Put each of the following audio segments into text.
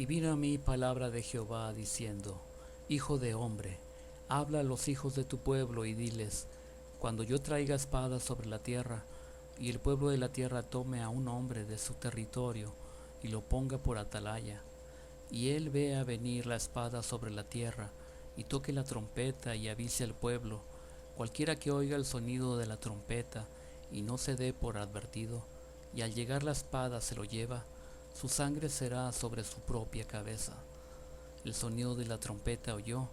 Y vino a mí palabra de Jehová diciendo: Hijo de hombre, habla a los hijos de tu pueblo y diles: Cuando yo traiga espada sobre la tierra, y el pueblo de la tierra tome a un hombre de su territorio y lo ponga por atalaya, y él vea venir la espada sobre la tierra, y toque la trompeta y avise al pueblo, cualquiera que oiga el sonido de la trompeta y no se dé por advertido, y al llegar la espada se lo lleva, su sangre será sobre su propia cabeza. El sonido de la trompeta oyó,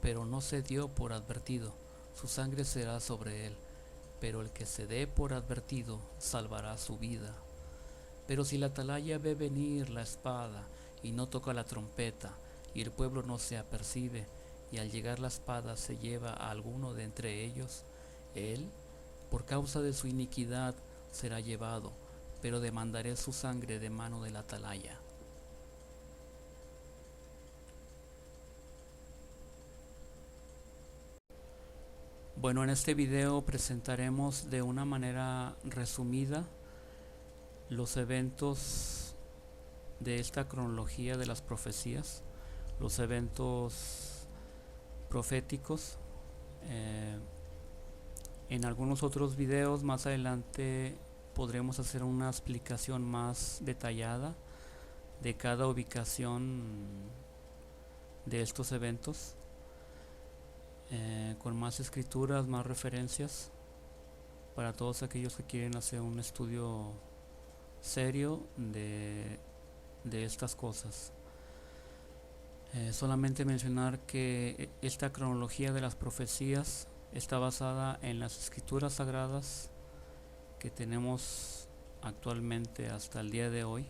pero no se dio por advertido, su sangre será sobre él, pero el que se dé por advertido salvará su vida. Pero si la atalaya ve venir la espada y no toca la trompeta, y el pueblo no se apercibe, y al llegar la espada se lleva a alguno de entre ellos, él, por causa de su iniquidad, será llevado, pero demandaré su sangre de mano de la atalaya. Bueno, en este video presentaremos de una manera resumida los eventos de esta cronología de las profecías, los eventos proféticos. En algunos otros videos más adelante podremos hacer una explicación más detallada de cada ubicación de estos eventos, con más escrituras, más referencias, para todos aquellos que quieren hacer un estudio serio de estas cosas. Solamente mencionar que esta cronología de las profecías está basada en las escrituras sagradas que tenemos actualmente hasta el día de hoy,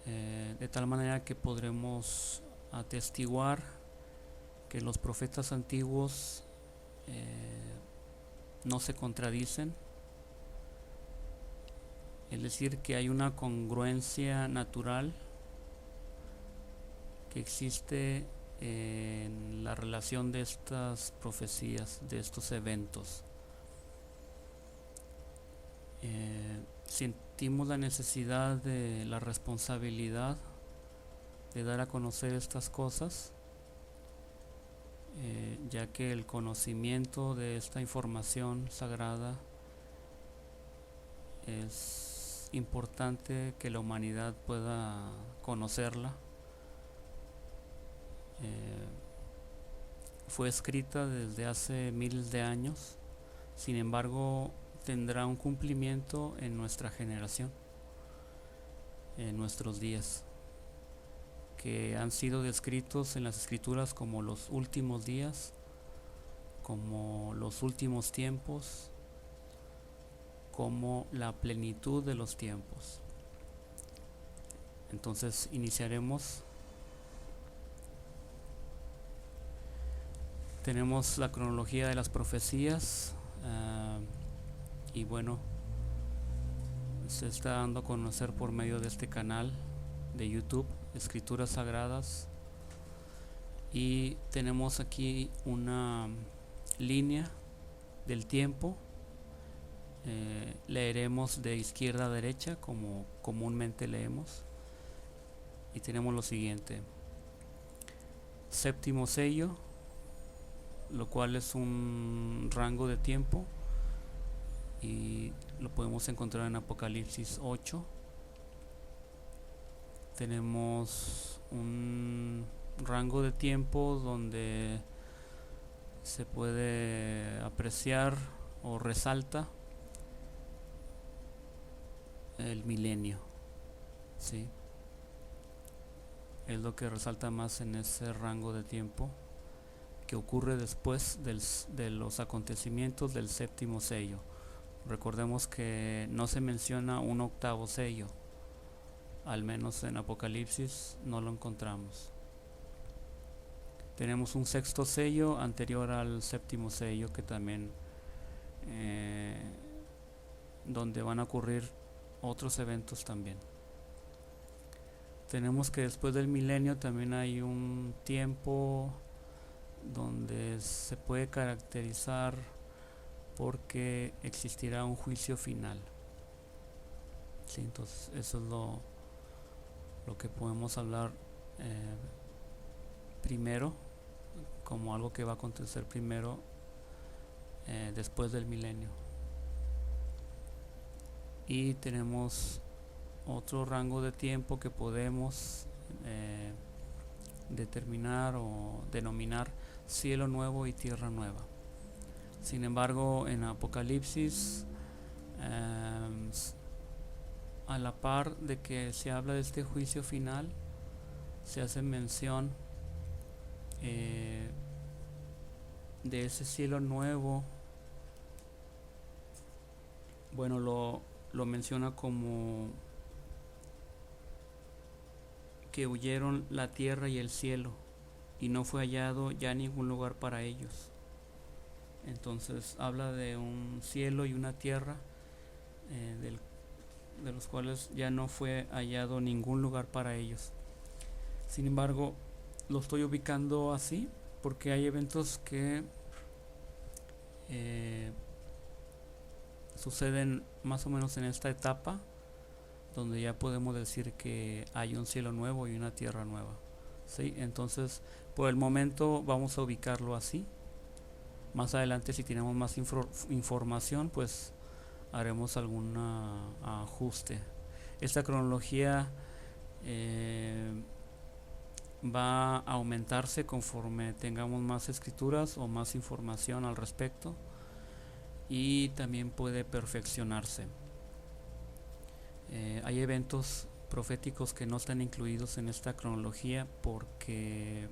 de tal manera que podremos atestiguar que los profetas antiguos no se contradicen, es decir, que hay una congruencia natural que existe en la relación de estas profecías, de estos eventos. Sentimos la necesidad de la responsabilidad de dar a conocer estas cosas, ya que el conocimiento de esta información sagrada es importante que la humanidad pueda conocerla. Fue escrita desde hace miles de años, sin embargo tendrá un cumplimiento en nuestra generación, en nuestros días, que han sido descritos en las escrituras como los últimos días, como los últimos tiempos, como la plenitud de los tiempos. Entonces iniciaremos. Tenemos la cronología de las profecías, y bueno, se está dando a conocer por medio de este canal de YouTube, Escrituras Sagradas, y tenemos aquí una línea del tiempo. Leeremos de izquierda a derecha como comúnmente leemos, y tenemos lo siguiente: séptimo sello, lo cual es un rango de tiempo y lo podemos encontrar en Apocalipsis 8. Tenemos un rango de tiempo donde se puede apreciar o resalta el milenio, ¿sí? Es lo que resalta más en ese rango de tiempo que ocurre después de los acontecimientos del séptimo sello. Recordemos que no se menciona un octavo sello, al menos en Apocalipsis no lo encontramos. Tenemos un sexto sello anterior al séptimo sello, que también donde van a ocurrir otros eventos también. Tenemos que después del milenio también hay un tiempo donde se puede caracterizar porque existirá un juicio final. Sí, entonces eso es lo que podemos hablar primero, como algo que va a acontecer primero después del milenio. Y tenemos otro rango de tiempo que podemos determinar o denominar cielo nuevo y tierra nueva. Sin embargo, en Apocalipsis, a la par de que se habla de este juicio final, se hace mención de ese cielo nuevo. Bueno, lo menciona como que huyeron la tierra y el cielo, y no fue hallado ya ningún lugar para ellos. Entonces habla de un cielo y una tierra de los cuales ya no fue hallado ningún lugar para ellos. Sin embargo, lo estoy ubicando así porque hay eventos que suceden más o menos en esta etapa, donde ya podemos decir que hay un cielo nuevo y una tierra nueva. ¿Sí? Entonces, por el momento vamos a ubicarlo así. Más adelante, si tenemos más información, pues haremos algún ajuste. Esta cronología va a aumentarse conforme tengamos más escrituras o más información al respecto, y también puede perfeccionarse. Hay eventos proféticos que no están incluidos en esta cronología porque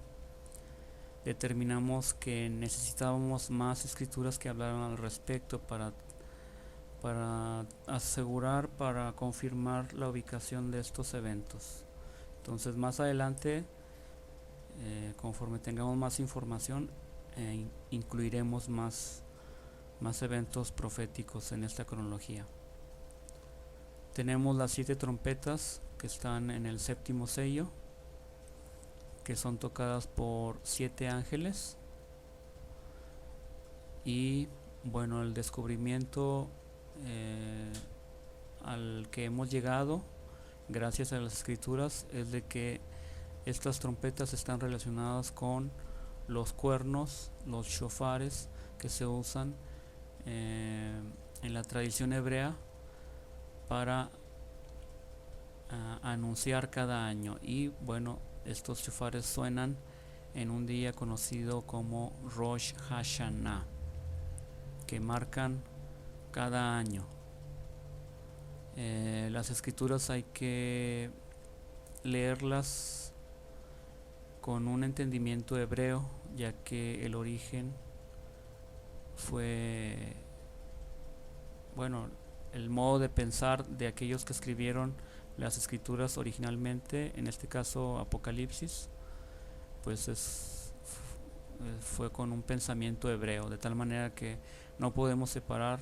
determinamos que necesitábamos más escrituras que hablaran al respecto para asegurar, para confirmar la ubicación de estos eventos. Entonces, más adelante, conforme tengamos más información, incluiremos más eventos proféticos en esta cronología. Tenemos las 7 trompetas que están en el séptimo sello, que son tocadas por 7 ángeles. Y bueno, el descubrimiento al que hemos llegado gracias a las escrituras es de que estas trompetas están relacionadas con los cuernos, los shofares que se usan en la tradición hebrea para anunciar cada año. Y bueno, estos shofares suenan en un día conocido como Rosh Hashanah, que marcan cada año. Las escrituras hay que leerlas con un entendimiento hebreo, ya que el origen fue, bueno, el modo de pensar de aquellos que escribieron las escrituras originalmente, en este caso Apocalipsis, pues fue con un pensamiento hebreo, de tal manera que no podemos separar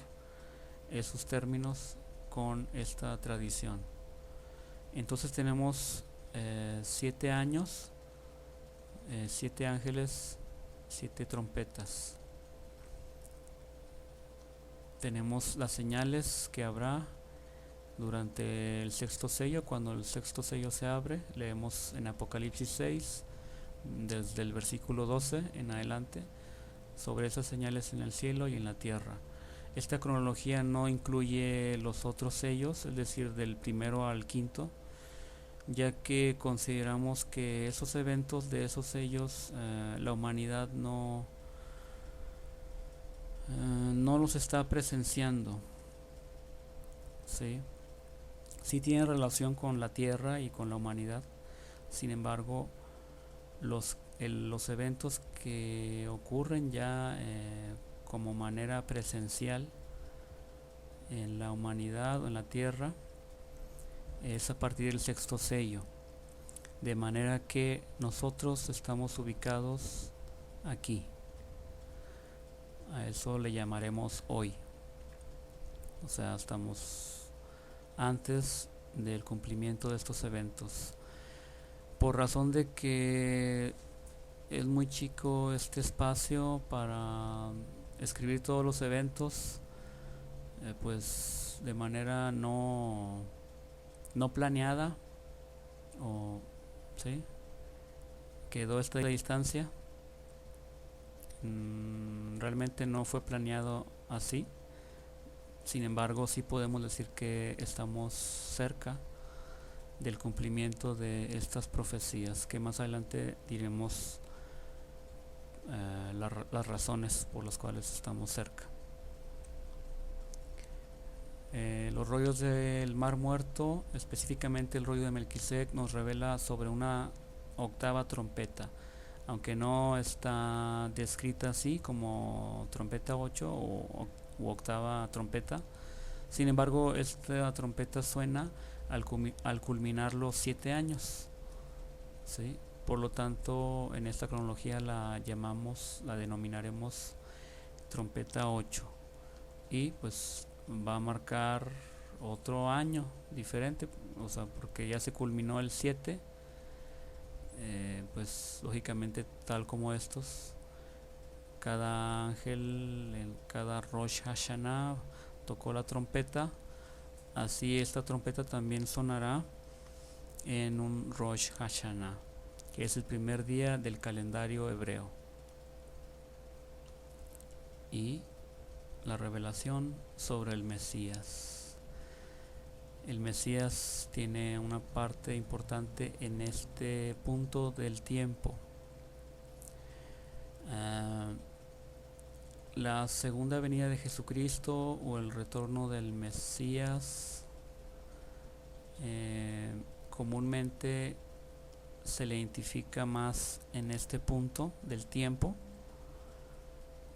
esos términos con esta tradición. Entonces tenemos 7 años, 7 ángeles, 7 trompetas. Tenemos las señales que habrá durante el sexto sello. Cuando el sexto sello se abre, leemos en Apocalipsis 6, desde el versículo 12 en adelante, sobre esas señales en el cielo y en la tierra. Esta cronología no incluye los otros sellos, es decir, del primero al quinto, ya que consideramos que esos eventos de esos sellos la humanidad no los está presenciando. Sí tiene relación con la tierra y con la humanidad. Sin embargo, los eventos que ocurren ya como manera presencial en la humanidad o en la tierra es a partir del sexto sello, de manera que nosotros estamos ubicados aquí. A eso le llamaremos hoy, o sea, estamos antes del cumplimiento de estos eventos. Por razón de que es muy chico este espacio para escribir todos los eventos, pues de manera no planeada, o ¿sí? Quedó esta distancia. Realmente no fue planeado así. Sin embargo, sí podemos decir que estamos cerca del cumplimiento de estas profecías, que más adelante diremos las razones por las cuales estamos cerca. Los rollos del Mar Muerto, específicamente el rollo de Melquisedec, nos revela sobre una octava trompeta, aunque no está descrita así como trompeta 8 u octava trompeta. Sin embargo, esta trompeta suena al culminar los 7 años, ¿sí? Por lo tanto, en esta cronología la denominaremos trompeta 8, y pues va a marcar otro año diferente, o sea, porque ya se culminó el 7. Pues lógicamente, tal como estos, cada ángel en cada Rosh Hashanah tocó la trompeta, así esta trompeta también sonará en un Rosh Hashanah, que es el primer día del calendario hebreo. Y la revelación sobre el Mesías. El Mesías tiene una parte importante en este punto del tiempo. La segunda venida de Jesucristo o el retorno del Mesías comúnmente se le identifica más en este punto del tiempo,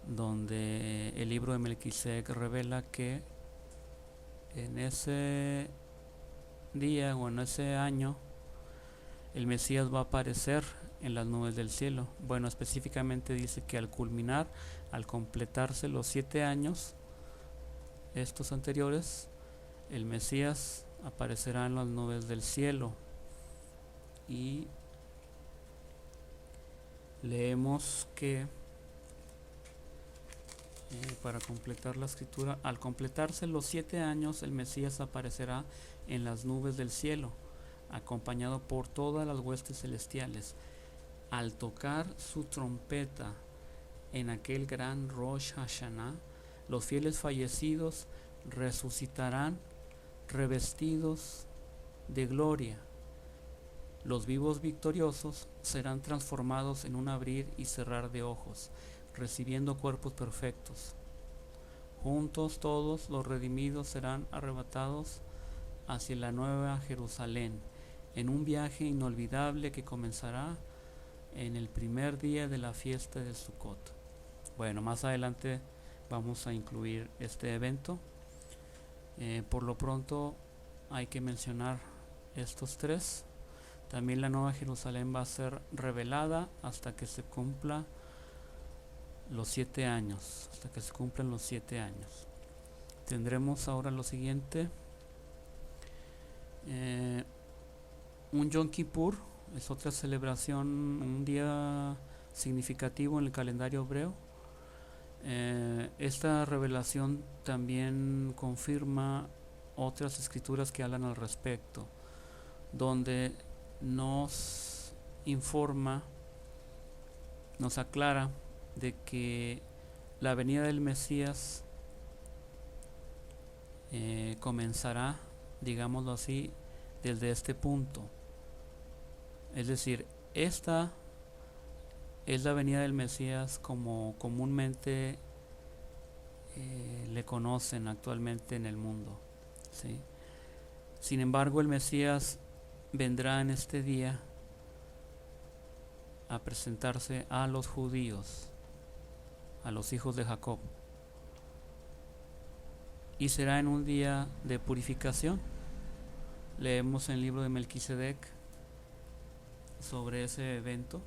donde el libro de Melquisedec revela que en ese día o en ese año el Mesías va a aparecer en las nubes del cielo. Bueno, específicamente dice que al completarse los 7 años, estos anteriores, el Mesías aparecerá en las nubes del cielo. Y leemos que para completar la escritura, al completarse los 7 años, el Mesías aparecerá en las nubes del cielo, acompañado por todas las huestes celestiales. Al tocar su trompeta en aquel gran Rosh Hashanah, los fieles fallecidos resucitarán revestidos de gloria. Los vivos victoriosos serán transformados en un abrir y cerrar de ojos, recibiendo cuerpos perfectos. Juntos todos los redimidos serán arrebatados hacia la nueva Jerusalén, en un viaje inolvidable que comenzará en el primer día de la fiesta de Sukkot. Bueno, más adelante vamos a incluir este evento. Por lo pronto hay que mencionar estos 3. También la nueva Jerusalén va a ser revelada hasta que se cumpla los 7 años, hasta que se cumplan los 7 años. Tendremos ahora lo siguiente. Un Yom Kippur es otra celebración, un día significativo en el calendario hebreo. Esta revelación también confirma otras escrituras que hablan al respecto, donde nos informa, nos aclara de que la venida del Mesías comenzará, digámoslo así, desde este punto. Es decir, esta es la venida del Mesías como comúnmente le conocen actualmente en el mundo, ¿sí? Sin embargo, el Mesías vendrá en este día a presentarse a los judíos, a los hijos de Jacob, y será en un día de purificación. Leemos en el libro de Melquisedec sobre ese evento.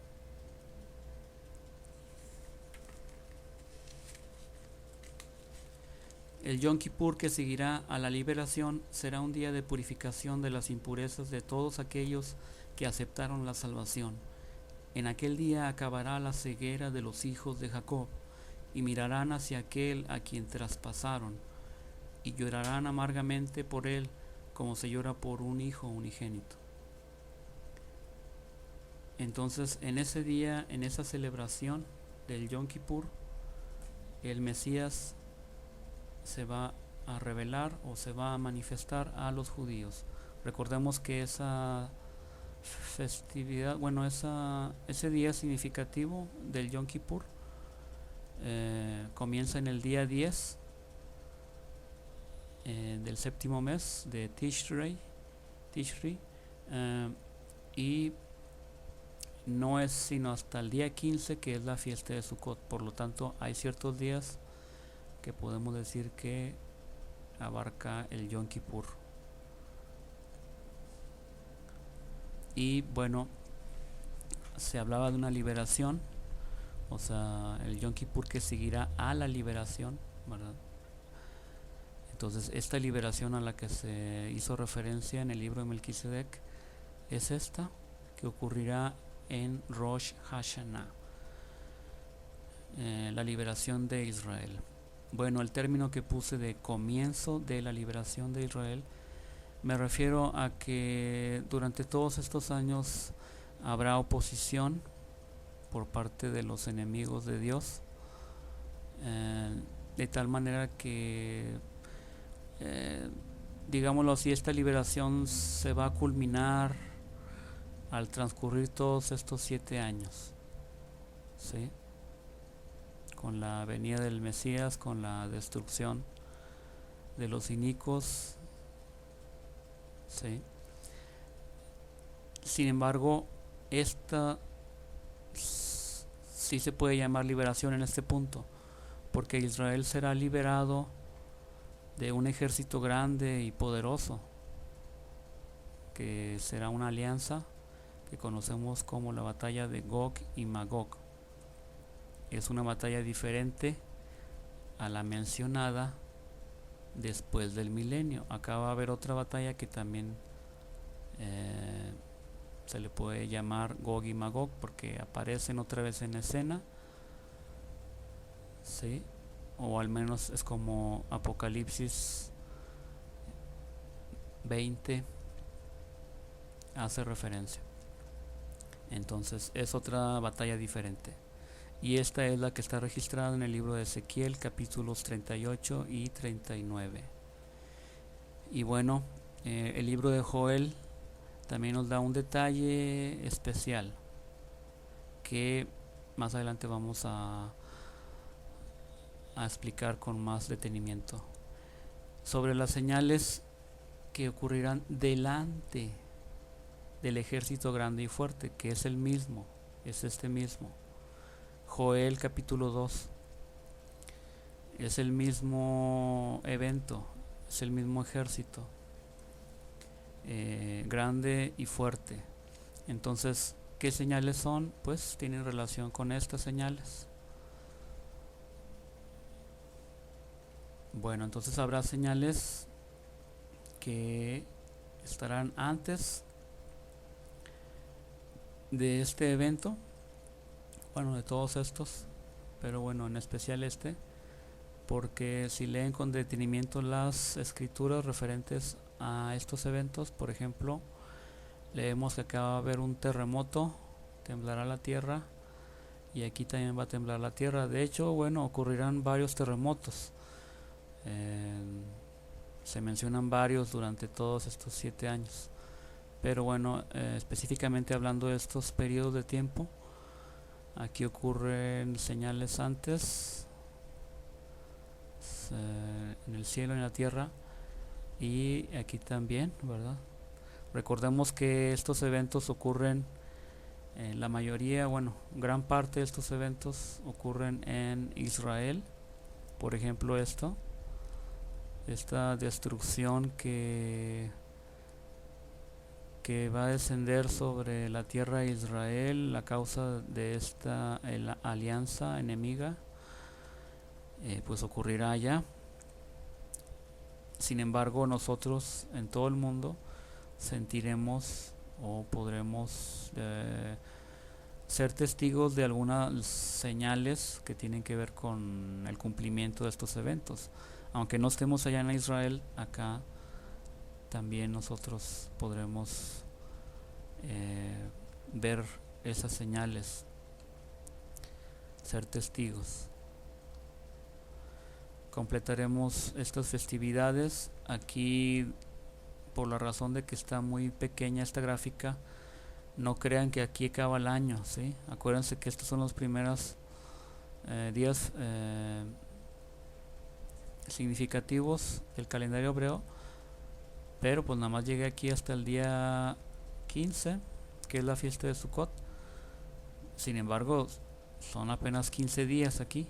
El Yom Kippur que seguirá a la liberación será un día de purificación de las impurezas de todos aquellos que aceptaron la salvación. En aquel día acabará la ceguera de los hijos de Jacob, y mirarán hacia aquel a quien traspasaron, y llorarán amargamente por él, como se llora por un hijo unigénito. Entonces, en ese día, en esa celebración del Yom Kippur, el Mesías se va a revelar o se va a manifestar a los judíos. Recordemos que esa festividad, bueno, ese día significativo del Yom Kippur comienza en el día 10 del séptimo mes de Tishri, y no es sino hasta el día 15 que es la fiesta de Sukkot. Por lo tanto, hay ciertos días que podemos decir que abarca el Yom Kippur. Y bueno, se hablaba de una liberación, o sea, el Yom Kippur que seguirá a la liberación, ¿verdad? Entonces, esta liberación a la que se hizo referencia en el libro de Melquisedec es esta, que ocurrirá en Rosh Hashanah, la liberación de Israel. Bueno, el término que puse de comienzo de la liberación de Israel, me refiero a que durante todos estos años habrá oposición por parte de los enemigos de Dios, de tal manera que, digámoslo así, esta liberación se va a culminar al transcurrir todos estos 7 años, ¿sí? Con la venida del Mesías, con la destrucción de los inicuos, ¿sí? Sin embargo, esta sí se puede llamar liberación en este punto, porque Israel será liberado de un ejército grande y poderoso, que será una alianza que conocemos como la batalla de Gog y Magog. Es una batalla diferente a la mencionada después del milenio. Acá va a haber otra batalla que también se le puede llamar Gog y Magog, porque aparecen otra vez en escena, ¿sí? O al menos es como Apocalipsis 20 hace referencia. Entonces es otra batalla diferente, y esta es la que está registrada en el libro de Ezequiel, capítulos 38 y 39. Y bueno, el libro de Joel también nos da un detalle especial que más adelante vamos a explicar con más detenimiento, sobre las señales que ocurrirán delante del ejército grande y fuerte, que es el mismo, es este mismo. Joel capítulo 2 es el mismo evento, es el mismo ejército grande y fuerte. Entonces, ¿qué señales son? Pues tienen relación con estas señales. Bueno, entonces habrá señales que estarán antes de este evento, bueno, de todos estos, pero bueno, en especial este, porque si leen con detenimiento las escrituras referentes a estos eventos, por ejemplo, leemos que acá va a haber un terremoto, temblará la tierra, y aquí también va a temblar la tierra. De hecho, bueno, ocurrirán varios terremotos. Se mencionan varios durante todos estos 7 años. Pero bueno, específicamente hablando de estos periodos de tiempo, aquí ocurren señales antes, en el cielo, en la tierra, y aquí también, ¿verdad? Recordemos que estos eventos ocurren, la mayoría, bueno, gran parte de estos eventos ocurren en Israel. Por ejemplo, esta destrucción que va a descender sobre la tierra de Israel a causa de esta alianza enemiga, pues ocurrirá allá. Sin embargo, nosotros en todo el mundo sentiremos o podremos ser testigos de algunas señales que tienen que ver con el cumplimiento de estos eventos. Aunque no estemos allá en Israel, acá también nosotros podremos ver esas señales, ser testigos. Completaremos estas festividades. Aquí, por la razón de que está muy pequeña esta gráfica, no crean que aquí acaba el año, ¿sí? Acuérdense que estos son los primeros días significativos del calendario hebreo, pero pues nada más llegué aquí hasta el día 15, que es la fiesta de Sukkot. Sin embargo, son apenas 15 días aquí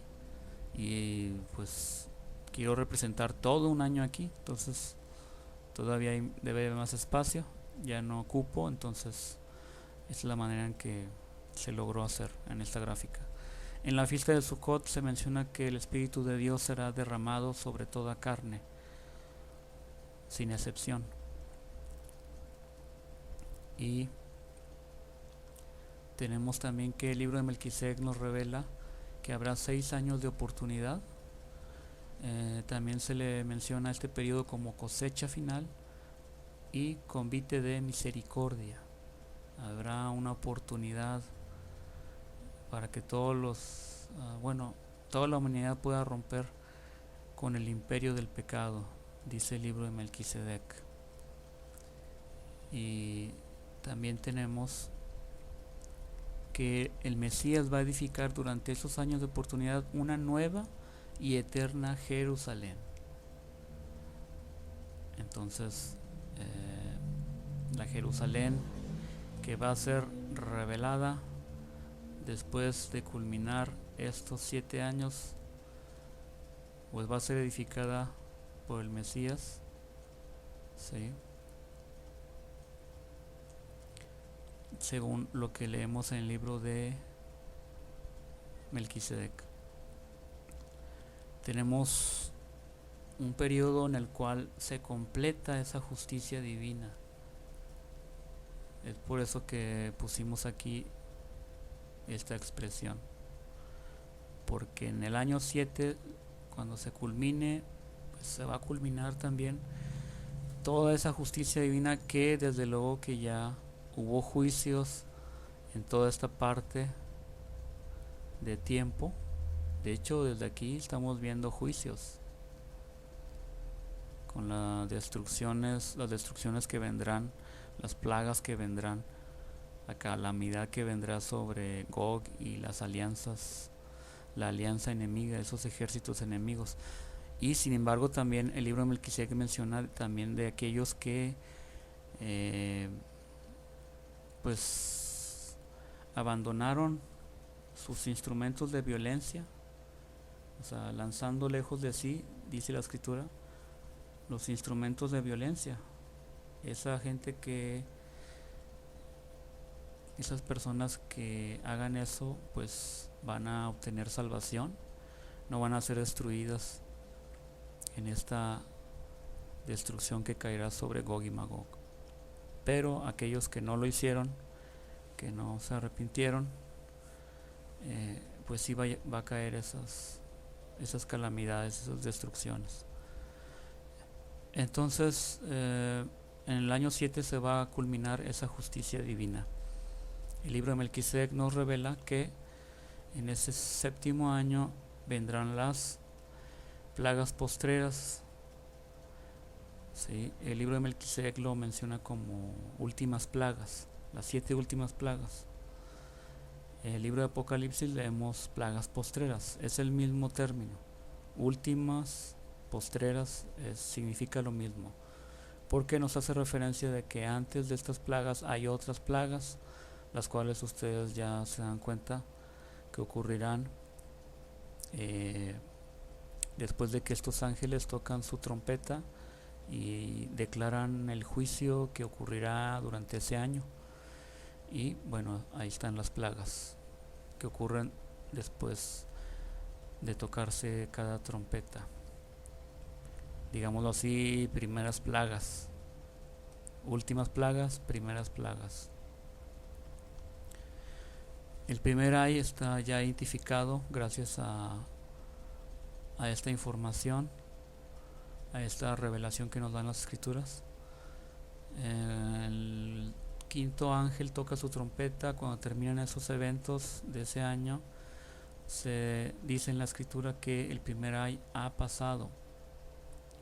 y pues quiero representar todo un año aquí, entonces todavía debe haber más espacio, ya no ocupo, entonces es la manera en que se logró hacer en esta gráfica. En la fiesta de Sukkot se menciona que el Espíritu de Dios será derramado sobre toda carne, sin excepción. Y tenemos también que el libro de Melquisedec nos revela que habrá 6 años de oportunidad. También se le menciona este periodo como cosecha final y convite de misericordia. Habrá una oportunidad para que toda la humanidad pueda romper con el imperio del pecado, dice el libro de Melquisedec. Y también tenemos que el Mesías va a edificar durante esos años de oportunidad una nueva y eterna Jerusalén. Entonces, la Jerusalén que va a ser revelada después de culminar estos 7 años, pues va a ser edificada por el Mesías, ¿sí? Según lo que leemos en el libro de Melquisedec. Tenemos un periodo en el cual se completa esa justicia divina. Es por eso que pusimos aquí esta expresión, porque en el año 7, cuando se culmine, pues se va a culminar también toda esa justicia divina, que desde luego que ya hubo juicios en toda esta parte de tiempo. De hecho, desde aquí estamos viendo juicios con las destrucciones que vendrán, las plagas que vendrán, la calamidad que vendrá sobre Gog y las alianzas, la alianza enemiga, esos ejércitos enemigos. Y sin embargo también el libro de Melquisedec menciona también de aquellos que pues abandonaron sus instrumentos de violencia, o sea, lanzando lejos de sí, dice la escritura, los instrumentos de violencia. Esas personas que hagan eso, pues van a obtener salvación, no van a ser destruidas en esta destrucción que caerá sobre Gog y Magog. Pero aquellos que no lo hicieron, que no se arrepintieron, pues sí va a caer esas calamidades, esas destrucciones. Entonces, en el año 7 se va a culminar esa justicia divina. El libro de Melquisedec nos revela que en ese 7º año vendrán las plagas postreras. ¿Sí? El libro de Melquisedec lo menciona como últimas plagas, las 7 últimas plagas. El libro de Apocalipsis leemos plagas postreras, es el mismo término. Últimas, postreras, significa lo mismo, porque nos hace referencia de que antes de estas plagas hay otras plagas, las cuales ustedes ya se dan cuenta que ocurrirán después de que estos ángeles tocan su trompeta y declaran el juicio que ocurrirá durante ese año. Y bueno, ahí están las plagas que ocurren después de tocarse cada trompeta. Digámoslo así, primeras plagas, últimas plagas, primeras plagas. El primer ay está ya identificado gracias a esta información, a esta revelación que nos dan las escrituras. quinto ángel toca su trompeta, cuando terminan esos eventos de ese año, se dice en la escritura que el primer ay ha pasado,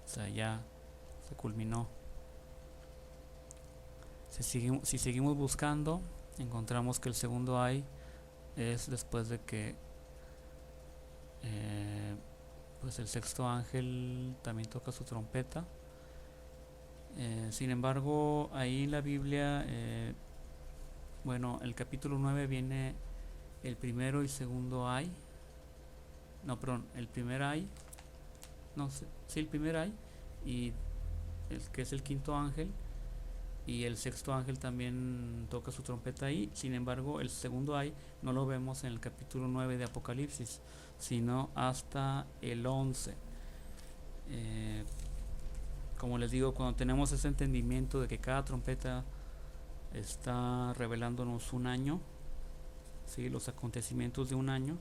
o sea, ya se culminó. Si seguimos buscando, encontramos que el segundo ay es después de que pues el sexto ángel también toca su trompeta. Sin embargo, ahí en la Biblia, bueno, el capítulo 9 viene el primero y segundo ay. No, perdón, el primer ay. No sé, sí, el primer ay. Y el que es el quinto ángel. Y el sexto ángel también toca su trompeta ahí. Sin embargo, el segundo ay no lo vemos en el capítulo 9 de Apocalipsis, sino hasta el 11. Como les digo, cuando tenemos ese entendimiento de que cada trompeta está revelándonos un año, ¿sí? Los acontecimientos de un año,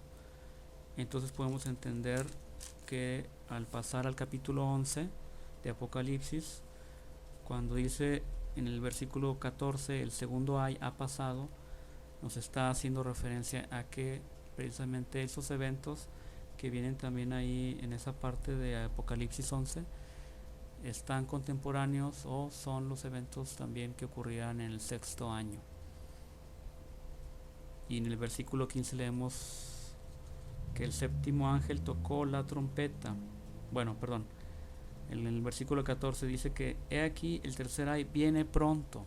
entonces podemos entender que al pasar al capítulo 11 de Apocalipsis, cuando dice en el versículo 14 el segundo ay ha pasado, nos está haciendo referencia a que precisamente esos eventos que vienen también ahí en esa parte de Apocalipsis 11 están contemporáneos o son los eventos también que ocurrirán en el sexto año. Y en el versículo 15 leemos que el séptimo ángel tocó la trompeta. Bueno, perdón. En el versículo 14 dice que he aquí el tercer ay viene pronto.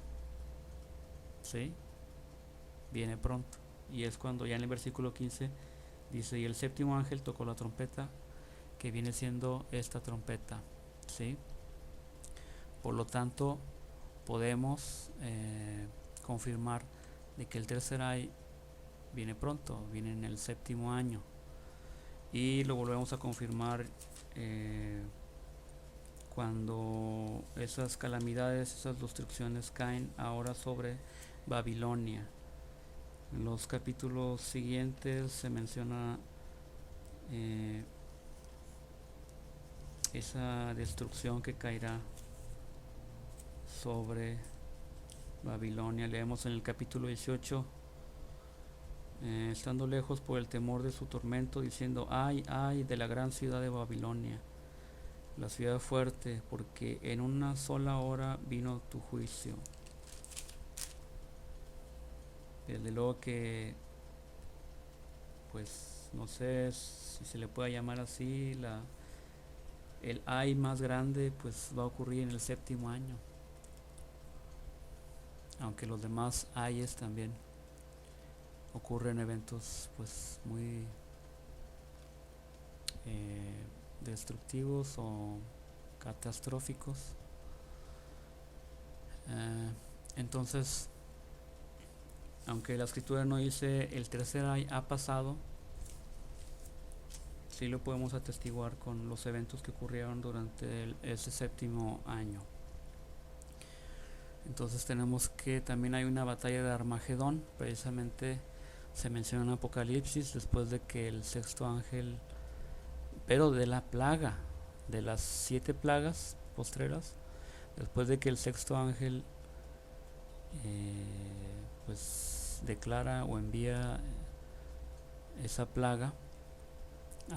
¿Sí? Viene pronto. Y es cuando ya en el versículo 15 dice, y el séptimo ángel tocó la trompeta, que viene siendo esta trompeta. ¿Sí? Por lo tanto, podemos confirmar de que el tercer ay viene pronto, viene en el séptimo año. Y lo volvemos a confirmar cuando esas calamidades, esas destrucciones caen ahora sobre Babilonia. En los capítulos siguientes se menciona esa destrucción que caerá sobre Babilonia. Leemos en el capítulo 18, estando lejos por el temor de su tormento, diciendo, ay, ay de la gran ciudad de Babilonia, la ciudad fuerte, porque en una sola hora vino tu juicio. Desde luego que, pues, no sé si se le puede llamar así, el ay más grande, pues va a ocurrir en el séptimo año. Aunque los demás ayes también ocurren eventos, pues, muy destructivos o catastróficos. Entonces, aunque la escritura no dice el tercer ay ha pasado, sí lo podemos atestiguar con los eventos que ocurrieron durante ese séptimo año. Entonces tenemos que también hay una batalla de Armagedón, precisamente se menciona en Apocalipsis, después de que el sexto ángel, pero de la plaga, de las 7 plagas postreras, después de que el sexto ángel pues declara o envía esa plaga,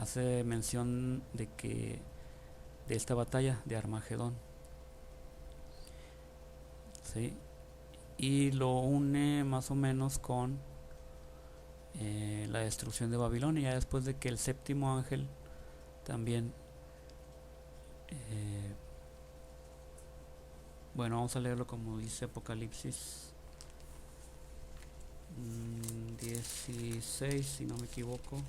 hace mención de esta batalla de Armagedón, ¿sí? Y lo une más o menos con la destrucción de Babilonia, ya después de que el séptimo ángel también bueno, vamos a leerlo como dice Apocalipsis 16, si no me equivoco.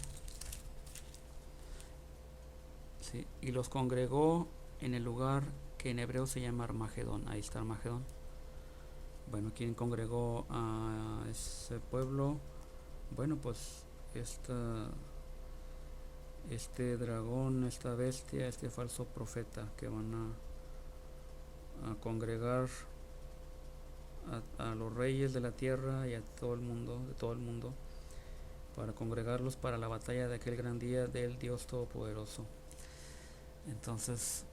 Sí, y los congregó en el lugar que en hebreo se llama Armagedón. Ahí está Armagedón. Bueno, ¿quién congregó a ese pueblo? Bueno, pues este dragón, esta bestia, este falso profeta que van a congregar a los reyes de la tierra y a todo el mundo, de todo el mundo, para congregarlos para la batalla de aquel gran día del Dios Todopoderoso. Entonces,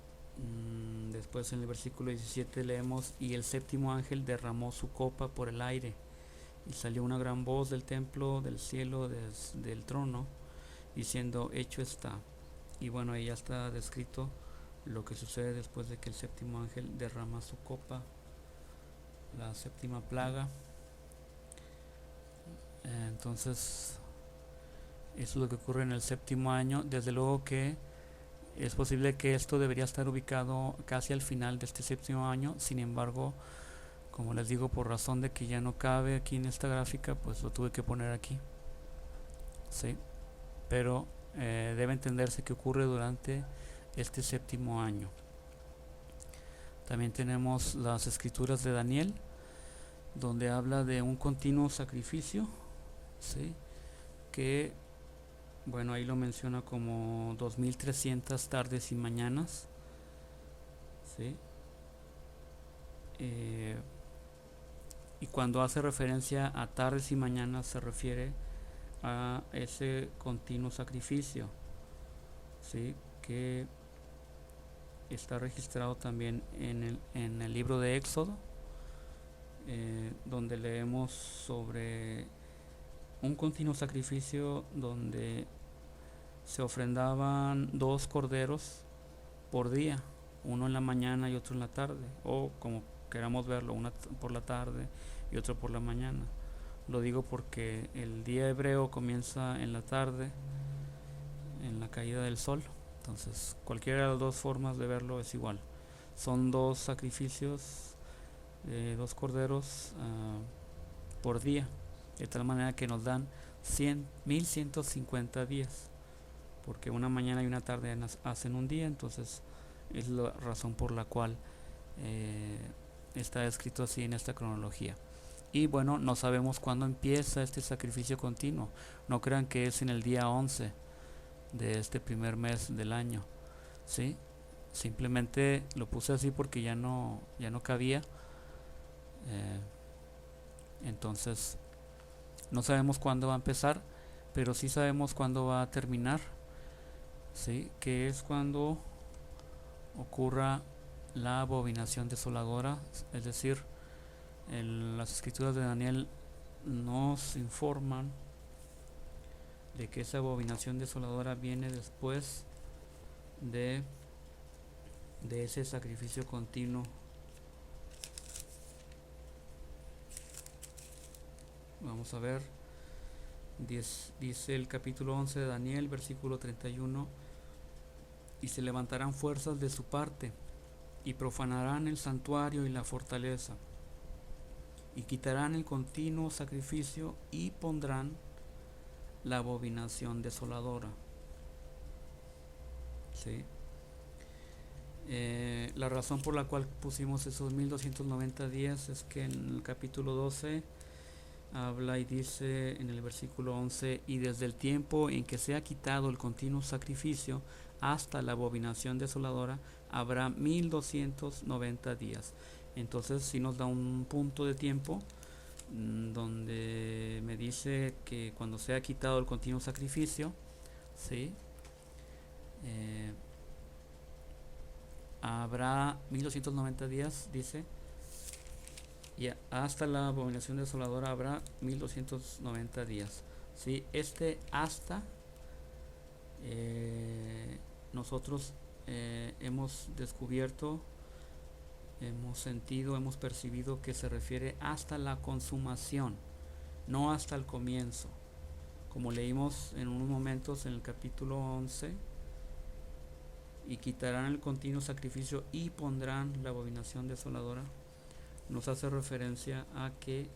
Después en el versículo 17 leemos: y el séptimo ángel derramó su copa por el aire, y salió una gran voz del templo, del cielo, del trono, diciendo: hecho está. Y bueno, ahí ya está descrito lo que sucede después de que el séptimo ángel derrama su copa, la séptima plaga. Entonces, eso es lo que ocurre en el séptimo año. Desde luego que es posible que esto debería estar ubicado casi al final de este séptimo año. Sin embargo, como les digo, por razón de que ya no cabe aquí en esta gráfica, pues lo tuve que poner aquí. Sí, pero debe entenderse que ocurre durante este séptimo año. También tenemos las escrituras de Daniel, donde habla de un continuo sacrificio, ¿sí? Que, bueno, ahí lo menciona como 2300 tardes y mañanas, ¿sí? Y cuando hace referencia a tardes y mañanas se refiere a ese continuo sacrificio, ¿sí? Que está registrado también en el libro de Éxodo, donde leemos sobre un continuo sacrificio donde se ofrendaban 2 corderos por día, uno en la mañana y otro en la tarde, o como queramos verlo, uno por la tarde y otro por la mañana. Lo digo porque el día hebreo comienza en la tarde, en la caída del sol. Entonces, cualquiera de las dos formas de verlo es igual. Son 2 sacrificios, 2 corderos por día, de tal manera que nos dan 1150 días, porque una mañana y una tarde hacen un día. Entonces es la razón por la cual está escrito así en esta cronología. Y bueno, no sabemos cuándo empieza este sacrificio continuo. No crean que es en el día 11 de este primer mes del año, ¿sí? Simplemente lo puse así porque ya no cabía. Entonces no sabemos cuándo va a empezar, pero sí sabemos cuándo va a terminar, ¿sí? Que es cuando ocurra la abominación desoladora. Es decir, las escrituras de Daniel nos informan de que esa abominación desoladora viene después de ese sacrificio continuo. Vamos a ver, dice el capítulo 11 de Daniel, versículo 31: y se levantarán fuerzas de su parte, y profanarán el santuario y la fortaleza, y quitarán el continuo sacrificio, y pondrán la abominación desoladora. ¿Sí? La razón por la cual pusimos esos 1290 días es que en el capítulo 12 habla y dice en el versículo 11: y desde el tiempo en que se ha quitado el continuo sacrificio hasta la abominación desoladora habrá 1290 días. Entonces sí nos da un punto de tiempo donde me dice que cuando se ha quitado el continuo sacrificio, ¿sí? Habrá 1290 días, dice, y hasta la abominación desoladora habrá 1290 días. ¿Sí? Este hasta, nosotros hemos descubierto, hemos sentido, hemos percibido que se refiere hasta la consumación, no hasta el comienzo. Como leímos en unos momentos en el capítulo 11, y quitarán el continuo sacrificio y pondrán la abominación desoladora, nos hace referencia a que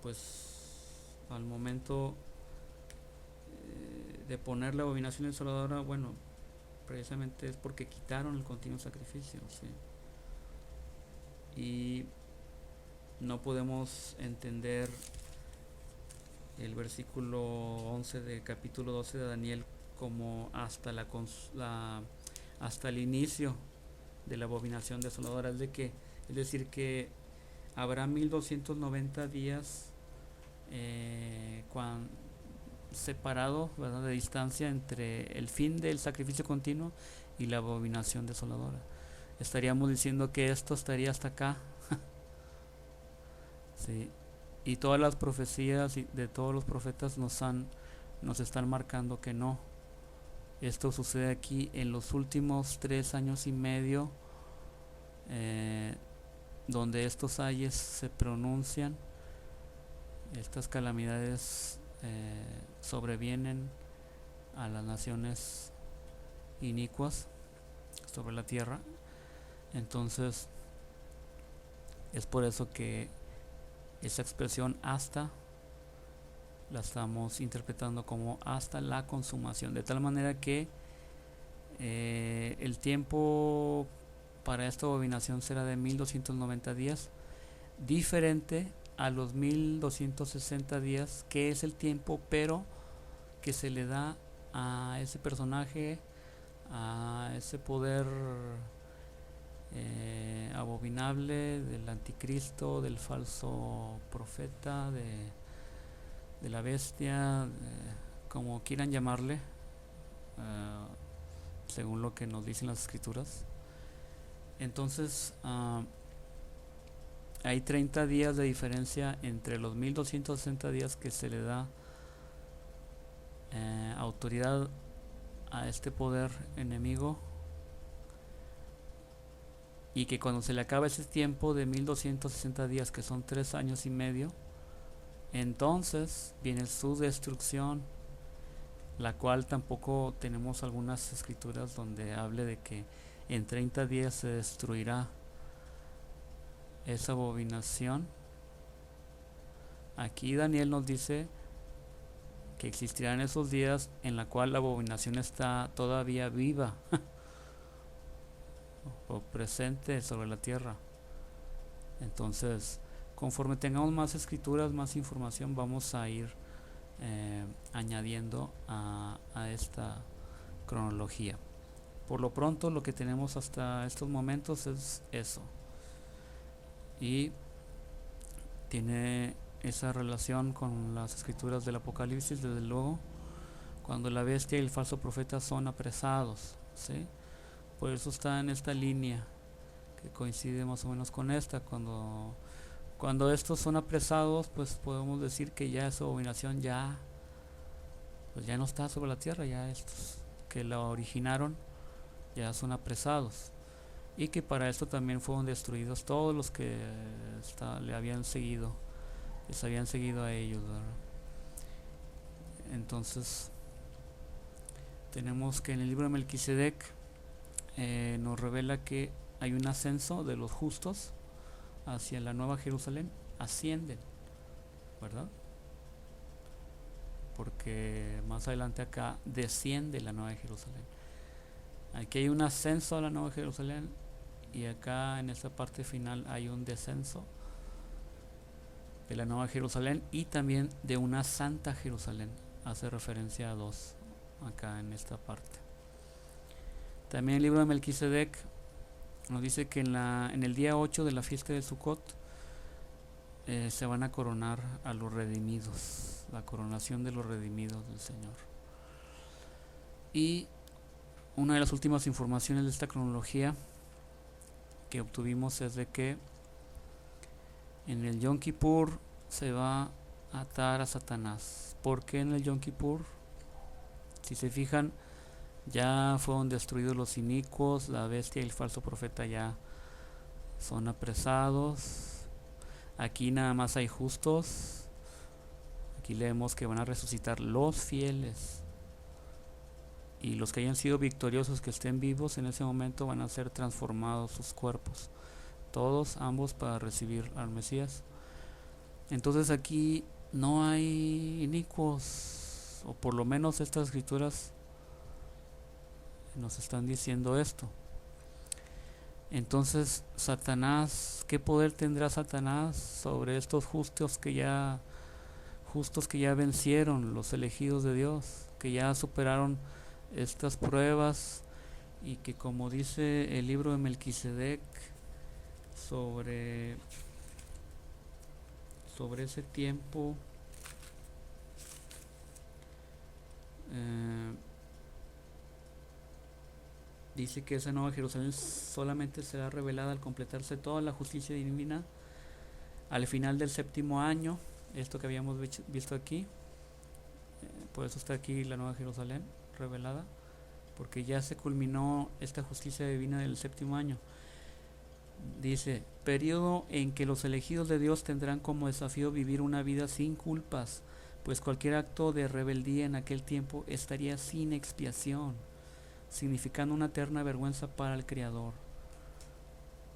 pues al momento de poner la abominación desoladora, bueno, precisamente es porque quitaron el continuo sacrificio, ¿sí? Y no podemos entender el versículo 11 del capítulo 12 de Daniel como hasta hasta el inicio de la abominación desoladora. Es decir que habrá 1290 días separado, ¿verdad?, de distancia entre el fin del sacrificio continuo y la abominación desoladora. Estaríamos diciendo que esto estaría hasta acá. Sí. Y todas las profecías de todos los profetas nos están marcando que no. Esto sucede aquí en los últimos 3 años y medio, donde estos ayes se pronuncian. Estas calamidades sobrevienen a las naciones inicuas sobre la tierra. Entonces es por eso que esa expresión hasta la estamos interpretando como hasta la consumación, de tal manera que el tiempo para esta abominación será de 1290 días, diferente a los 1260 días, que es el tiempo pero que se le da a ese personaje, a ese poder abominable del anticristo, del falso profeta, de la bestia, como quieran llamarle, según lo que nos dicen las escrituras. Entonces hay 30 días de diferencia entre los 1260 días que se le da autoridad a este poder enemigo, y que cuando se le acaba ese tiempo de 1260 días, que son 3 años y medio, entonces viene su destrucción, la cual tampoco tenemos algunas escrituras donde hable de que en 30 días se destruirá esa abominación. Aquí Daniel nos dice que existirán esos días en la cual la abominación está todavía viva o presente sobre la tierra. Entonces, conforme tengamos más escrituras, más información, vamos a ir añadiendo a esta cronología. Por lo pronto, lo que tenemos hasta estos momentos es eso, y tiene esa relación con las escrituras del Apocalipsis, desde luego, cuando la bestia y el falso profeta son apresados, ¿sí? Por eso está en esta línea que coincide más o menos con esta. Cuando estos son apresados, pues podemos decir que ya esa abominación pues ya no está sobre la tierra, ya estos que la originaron ya son apresados, y que para esto también fueron destruidos todos los que le habían seguido, les habían seguido a ellos, ¿verdad? Entonces tenemos que en el libro de Melquisedec nos revela que hay un ascenso de los justos hacia la Nueva Jerusalén, ascienden, ¿verdad? Porque más adelante acá desciende la Nueva Jerusalén. Aquí hay un ascenso a la Nueva Jerusalén, y acá en esta parte final hay un descenso de la Nueva Jerusalén y también de una Santa Jerusalén. Hace referencia a dos acá en esta parte. También el libro de Melquisedec nos dice que en el día 8 de la fiesta de Sukkot se van a coronar a los redimidos, la coronación de los redimidos del Señor. Y una de las últimas informaciones de esta cronología que obtuvimos es de que en el Yom Kippur se va a atar a Satanás. ¿Por qué en el Yom Kippur? Si se fijan, ya fueron destruidos los inicuos, la bestia y el falso profeta ya son apresados. Aquí nada más hay justos. Aquí leemos que van a resucitar los fieles, y los que hayan sido victoriosos, que estén vivos en ese momento, van a ser transformados sus cuerpos, todos, ambos, para recibir al Mesías. Entonces aquí no hay inicuos, o por lo menos estas escrituras nos están diciendo esto. Entonces Satanás, ¿qué poder tendrá Satanás sobre estos justos que ya vencieron, los elegidos de Dios, que ya superaron estas pruebas, y que, como dice el libro de Melquisedec sobre ese tiempo, Dice que esa nueva Jerusalén solamente será revelada al completarse toda la justicia divina al final del séptimo año, esto que habíamos visto aquí. Por eso está aquí la nueva Jerusalén revelada, porque ya se culminó esta justicia divina del séptimo año. Dice, periodo en que los elegidos de Dios tendrán como desafío vivir una vida sin culpas, pues cualquier acto de rebeldía en aquel tiempo estaría sin expiación, significando una eterna vergüenza para el Creador.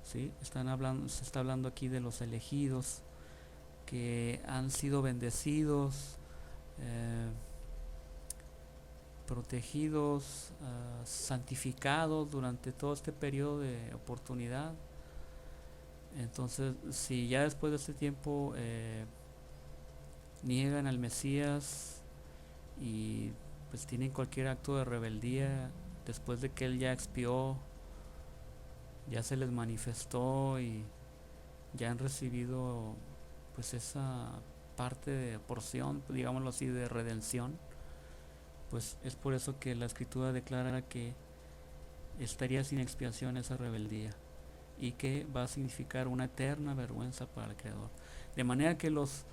¿Sí? Se está hablando aquí de los elegidos que han sido bendecidos, eh, protegidos, santificados durante todo este periodo de oportunidad. Entonces, si ya después de este tiempo niegan al Mesías y pues tienen cualquier acto de rebeldía después de que él ya expió, ya se les manifestó y ya han recibido pues esa parte de porción, digámoslo así, de redención, pues es por eso que la escritura declara que estaría sin expiación esa rebeldía y que va a significar una eterna vergüenza para el Creador. De manera que los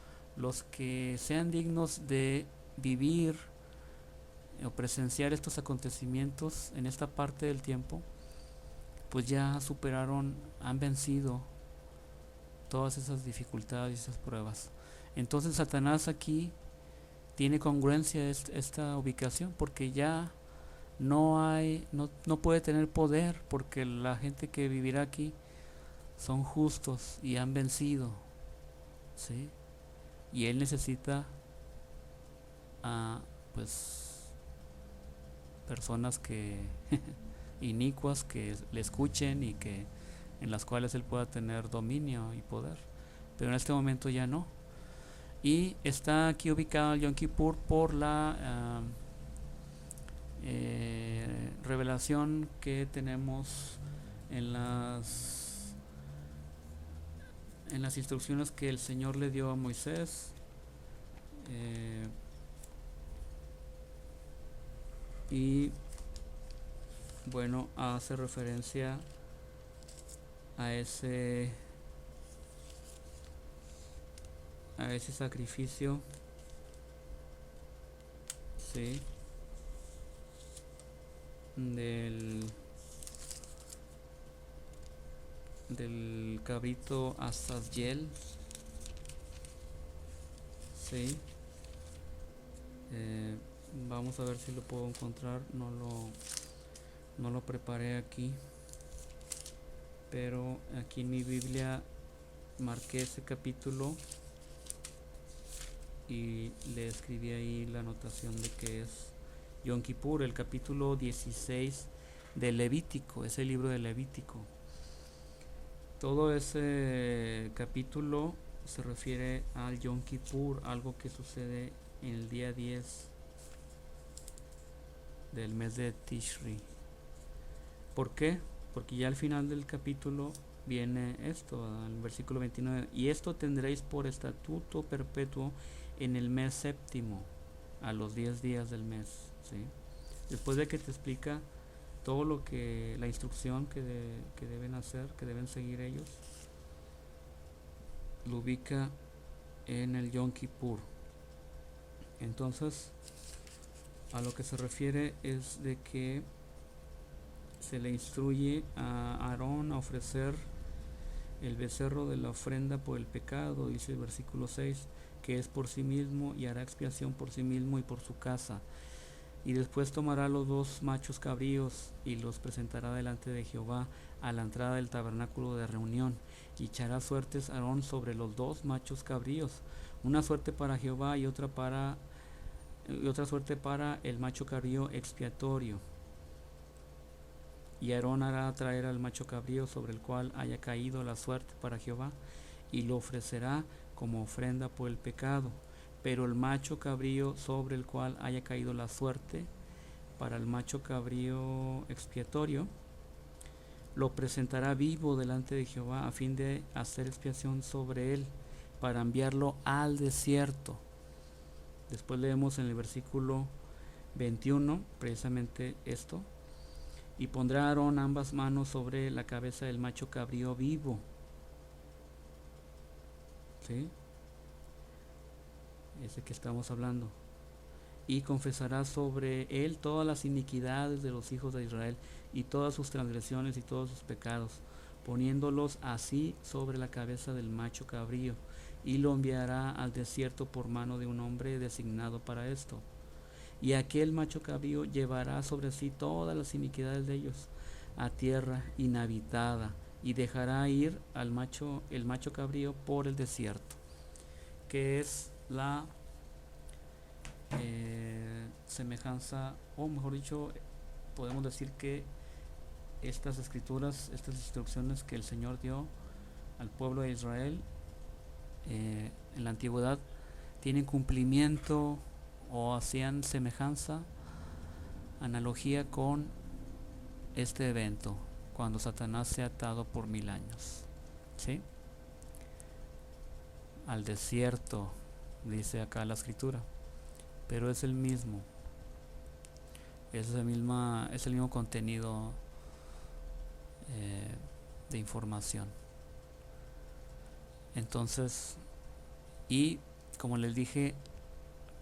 que sean dignos de vivir o presenciar estos acontecimientos en esta parte del tiempo, pues ya superaron, han vencido todas esas dificultades y esas pruebas. Entonces Satanás aquí tiene congruencia esta ubicación, porque ya no puede tener poder, porque la gente que vivirá aquí son justos y han vencido, ¿sí? Y él necesita a pues personas que inicuas que le escuchen y que en las cuales él pueda tener dominio y poder, pero en este momento ya no. Y está aquí ubicado el Yom Kippur por la revelación que tenemos en las instrucciones que el Señor le dio a Moisés. Y bueno, hace referencia a ese sacrificio, ¿sí? del cabrito Azazel, ¿sí? Vamos a ver si lo puedo encontrar. No lo preparé aquí, pero aquí en mi Biblia marqué ese capítulo y le escribí ahí la anotación de que es Yom Kippur, el capítulo 16 de Levítico, es el libro de Levítico. Todo ese capítulo se refiere al Yom Kippur, algo que sucede en el día 10 del mes de Tishri. ¿Por qué? Porque ya al final del capítulo viene esto, al versículo 29, y esto tendréis por estatuto perpetuo en el mes séptimo, a los 10 días del mes, ¿sí? Después de que te explica todo lo que, la instrucción que deben hacer, que deben seguir ellos, lo ubica en el Yom Kippur. Entonces, a lo que se refiere es de que se le instruye a Aarón a ofrecer el becerro de la ofrenda por el pecado, dice el versículo 6, que es por sí mismo y hará expiación por sí mismo y por su casa. Y después tomará los 2 machos cabríos y los presentará delante de Jehová a la entrada del tabernáculo de reunión, y echará suertes Aarón sobre los 2 machos cabríos, una suerte para Jehová y otra suerte para el macho cabrío expiatorio. Y Aarón hará traer al macho cabrío sobre el cual haya caído la suerte para Jehová, y lo ofrecerá como ofrenda por el pecado. Pero el macho cabrío sobre el cual haya caído la suerte para el macho cabrío expiatorio, lo presentará vivo delante de Jehová a fin de hacer expiación sobre él, para enviarlo al desierto. Después leemos en el versículo 21 precisamente esto. Y pondrá Aarón ambas manos sobre la cabeza del macho cabrío vivo. ¿Sí? Ese que estamos hablando. Y confesará sobre él todas las iniquidades de los hijos de Israel y todas sus transgresiones y todos sus pecados, poniéndolos así sobre la cabeza del macho cabrío, y lo enviará al desierto por mano de un hombre designado para esto. Y aquel macho cabrío llevará sobre sí todas las iniquidades de ellos a tierra inhabitada, y dejará ir al el macho cabrío por el desierto, que es la semejanza, o mejor dicho, podemos decir que estas escrituras, estas instrucciones que el Señor dio al pueblo de Israel en la antigüedad, tienen cumplimiento o hacían semejanza, analogía con este evento, cuando Satanás se ha atado por 1000 años, ¿sí? Al desierto, dice acá la escritura, pero es el mismo, es el mismo contenido de información. Entonces, y como les dije,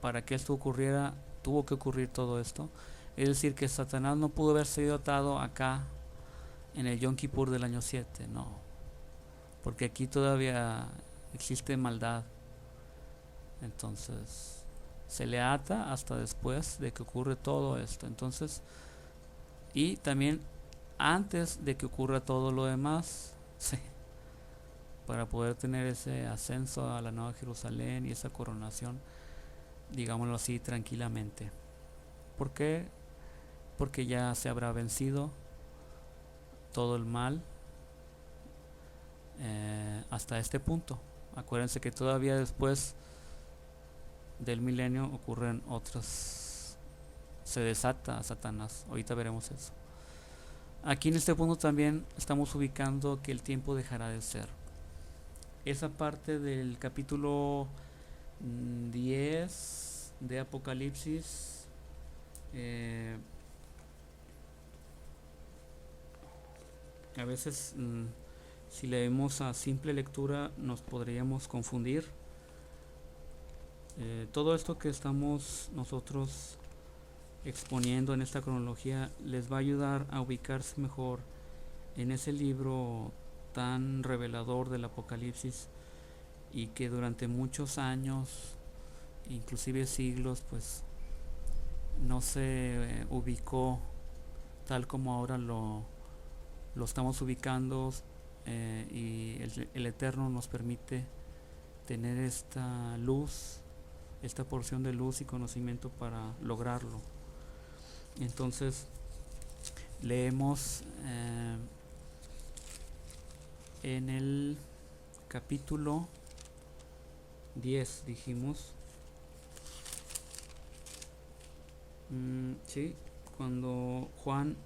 para que esto ocurriera, tuvo que ocurrir todo esto. Es decir, que Satanás no pudo haber sido atado acá en el Yom Kippur del año 7, no, porque aquí todavía existe maldad. Entonces se le ata hasta después de que ocurre todo esto. Entonces, y también antes de que ocurra todo lo demás, sí, para poder tener ese ascenso a la Nueva Jerusalén y esa coronación, digámoslo así, tranquilamente. ¿Por qué? Porque ya se habrá vencido todo el mal hasta este punto. Acuérdense que todavía después del milenio ocurren otras, se desata Satanás. Ahorita veremos eso. Aquí en este punto también estamos ubicando que el tiempo dejará de ser. Esa parte del capítulo 10 de Apocalipsis, a veces si leemos a simple lectura nos podríamos confundir. Todo esto que estamos nosotros exponiendo en esta cronología les va a ayudar a ubicarse mejor en ese libro tan revelador del Apocalipsis, y que durante muchos años, inclusive siglos, pues no se ubicó tal como ahora lo estamos ubicando, y el Eterno nos permite tener esta luz, esta porción de luz y conocimiento para lograrlo. Entonces leemos en el capítulo 10, dijimos, sí, cuando Juan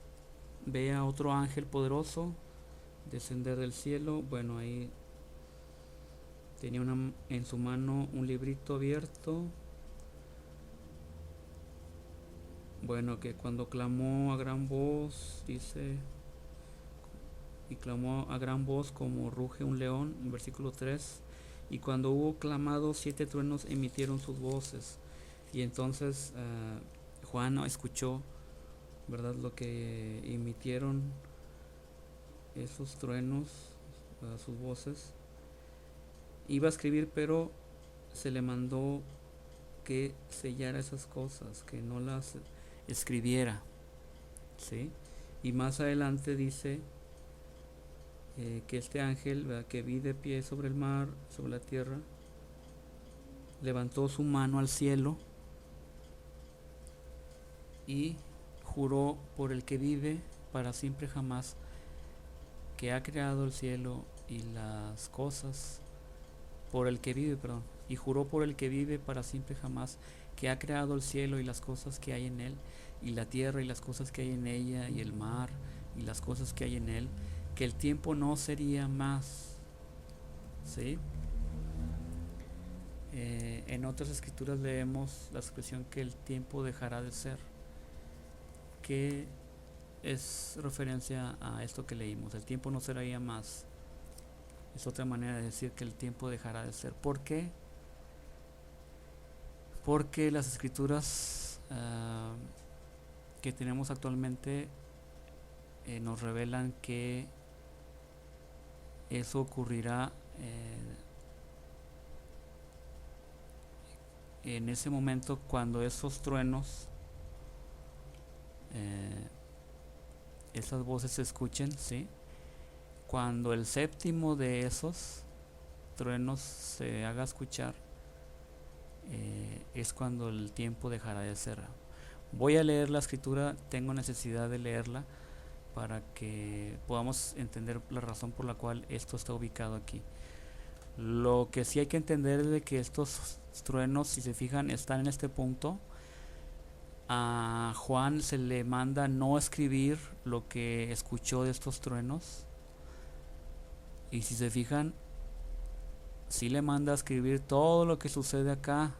ve a otro ángel poderoso descender del cielo. Bueno, ahí tenía en su mano un librito abierto. Bueno, que cuando clamó a gran voz, dice, y clamó a gran voz como ruge un león, en versículo 3, y cuando hubo clamado, 7 truenos emitieron sus voces. Y entonces Juan escuchó, ¿verdad?, lo que emitieron esos truenos, sus voces. Iba a escribir, pero se le mandó que sellara esas cosas, que no las escribiera, ¿sí? Y más adelante dice que este ángel, ¿verdad?, que vi de pie sobre el mar, sobre la tierra, levantó su mano al cielo y juró por el que vive para siempre jamás, que ha creado el cielo y las cosas, por el que vive, perdón, y juró por el que vive para siempre jamás, que ha creado el cielo y las cosas que hay en él, y la tierra y las cosas que hay en ella, y el mar y las cosas que hay en él, que el tiempo no sería más, ¿sí? En otras escrituras leemos la expresión que el tiempo dejará de ser, que es referencia a esto que leímos. El tiempo no será ya más. Es otra manera de decir que el tiempo dejará de ser. ¿Por qué? Porque las escrituras que tenemos actualmente nos revelan que eso ocurrirá en ese momento cuando esos truenos, esas voces se escuchen, ¿sí? Cuando el séptimo de esos truenos se haga escuchar, es cuando el tiempo dejará de ser. Voy a leer la escritura, tengo necesidad de leerla para que podamos entender la razón por la cual esto está ubicado aquí. Lo que sí hay que entender es de que estos truenos, si se fijan, están en este punto. A Juan se le manda no escribir lo que escuchó de estos truenos. Y si se fijan, sí le manda a escribir todo lo que sucede acá.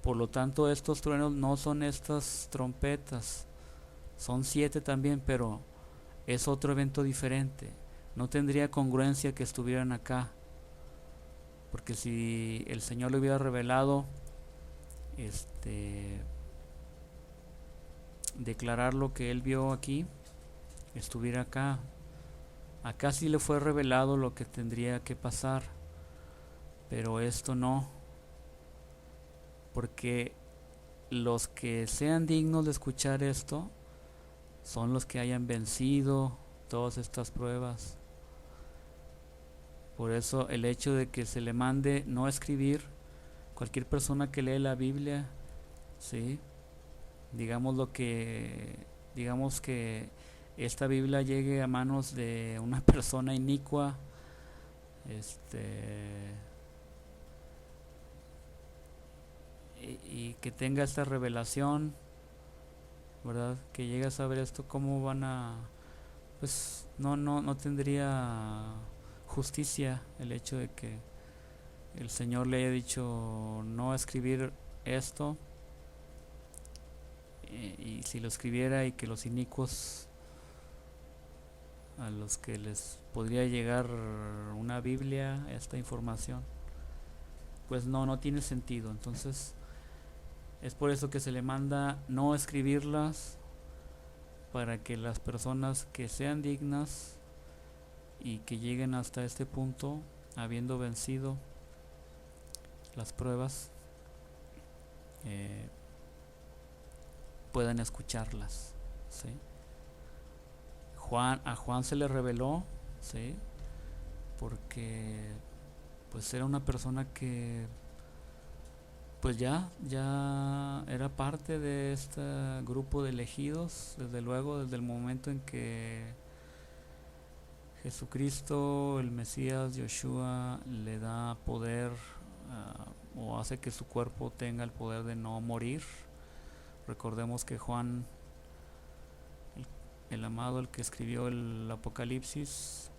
Por lo tanto, estos truenos no son estas trompetas. Son 7 también, pero es otro evento diferente. No tendría congruencia que estuvieran acá. Porque si el Señor le hubiera revelado declarar lo que él vio aquí, estuviera acá. Acá sí le fue revelado lo que tendría que pasar, pero esto no, porque los que sean dignos de escuchar esto son los que hayan vencido todas estas pruebas. Por eso el hecho de que se le mande no escribir, cualquier persona que lee la Biblia, ¿sí? Digamos que esta Biblia llegue a manos de una persona inicua, y que tenga esta revelación, ¿verdad? Que llegue a saber esto, cómo van a, pues no tendría justicia el hecho de que el Señor le haya dicho no escribir esto, y si lo escribiera y que los inicuos a los que les podría llegar una Biblia, esta información, pues no tiene sentido. Entonces es por eso que se le manda no escribirlas, para que las personas que sean dignas y que lleguen hasta este punto, habiendo vencido las pruebas, puedan escucharlas, ¿sí? A Juan se le reveló, ¿sí? Porque pues era una persona que pues ya era parte de este grupo de elegidos, desde luego, desde el momento en que Jesucristo, el Mesías, Yoshua, le da poder, o hace que su cuerpo tenga el poder de no morir. Recordemos que Juan, el amado, el que escribió el Apocalipsis,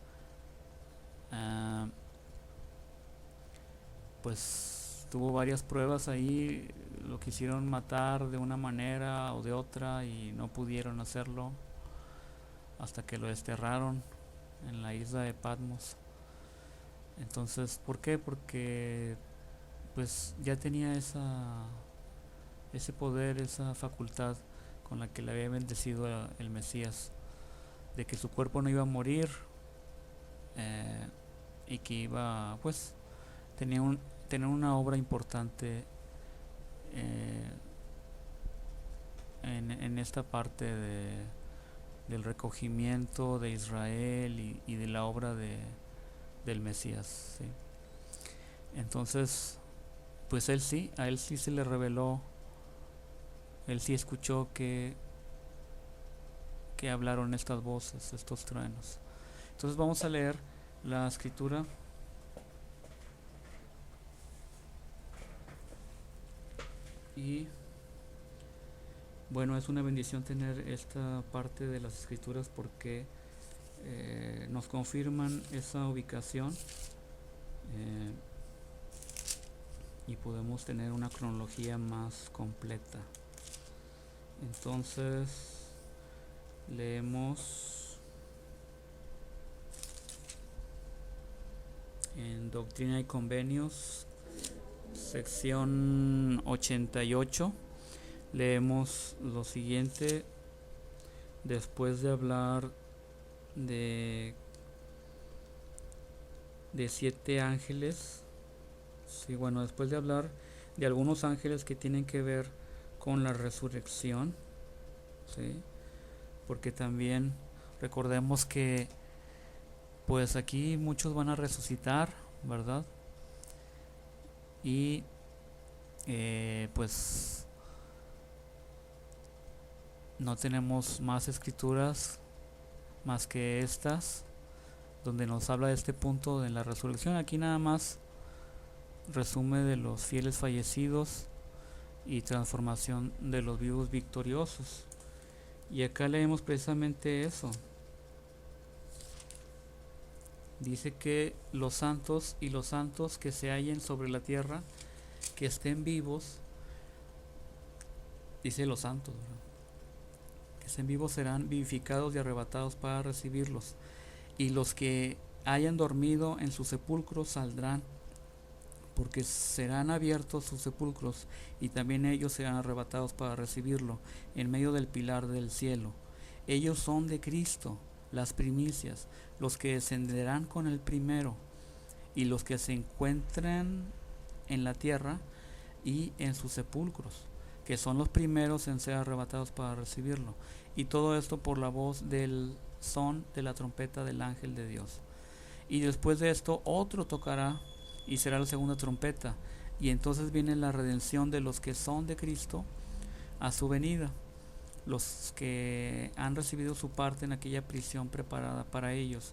pues tuvo varias pruebas ahí, lo quisieron matar de una manera o de otra y no pudieron hacerlo hasta que lo desterraron en la isla de Patmos. Entonces, ¿por qué? Porque pues ya tenía ese poder, esa facultad con la que le había bendecido el Mesías, de que su cuerpo no iba a morir, y que iba, pues, tener una obra importante en esta parte del recogimiento de Israel y de la obra del Mesías, ¿sí? Entonces, pues a él sí se le reveló, él sí escuchó que hablaron estas voces, estos truenos. Entonces vamos a leer la escritura. Y bueno, es una bendición tener esta parte de las escrituras porque nos confirman esa ubicación, y podemos tener una cronología más completa. Entonces, Leemos en Doctrina y Convenios, sección 88. Leemos lo siguiente después de hablar de 7 ángeles. Sí, bueno, después de hablar de algunos ángeles que tienen que ver con la resurrección, ¿sí? Porque también recordemos que pues aquí muchos van a resucitar, ¿verdad? Y pues no tenemos más escrituras más que estas, donde nos habla de este punto de la resurrección. Aquí nada más resume de los fieles fallecidos y transformación de los vivos victoriosos. Y acá leemos precisamente eso. Dice que los santos y los santos que se hallen sobre la tierra, que estén vivos, dice los santos, ¿verdad? Que estén vivos serán vivificados y arrebatados para recibirlos. Y los que hayan dormido en sus sepulcros saldrán, porque serán abiertos sus sepulcros, y también ellos serán arrebatados para recibirlo, en medio del pilar del cielo. Ellos son de Cristo, las primicias, los que descenderán con el primero, y los que se encuentran en la tierra y en sus sepulcros, que son los primeros en ser arrebatados para recibirlo. Y todo esto por la voz del son de la trompeta del ángel de Dios. Y después de esto otro tocará, y será la segunda trompeta, y entonces viene la redención de los que son de Cristo a su venida, los que han recibido su parte en aquella prisión preparada para ellos,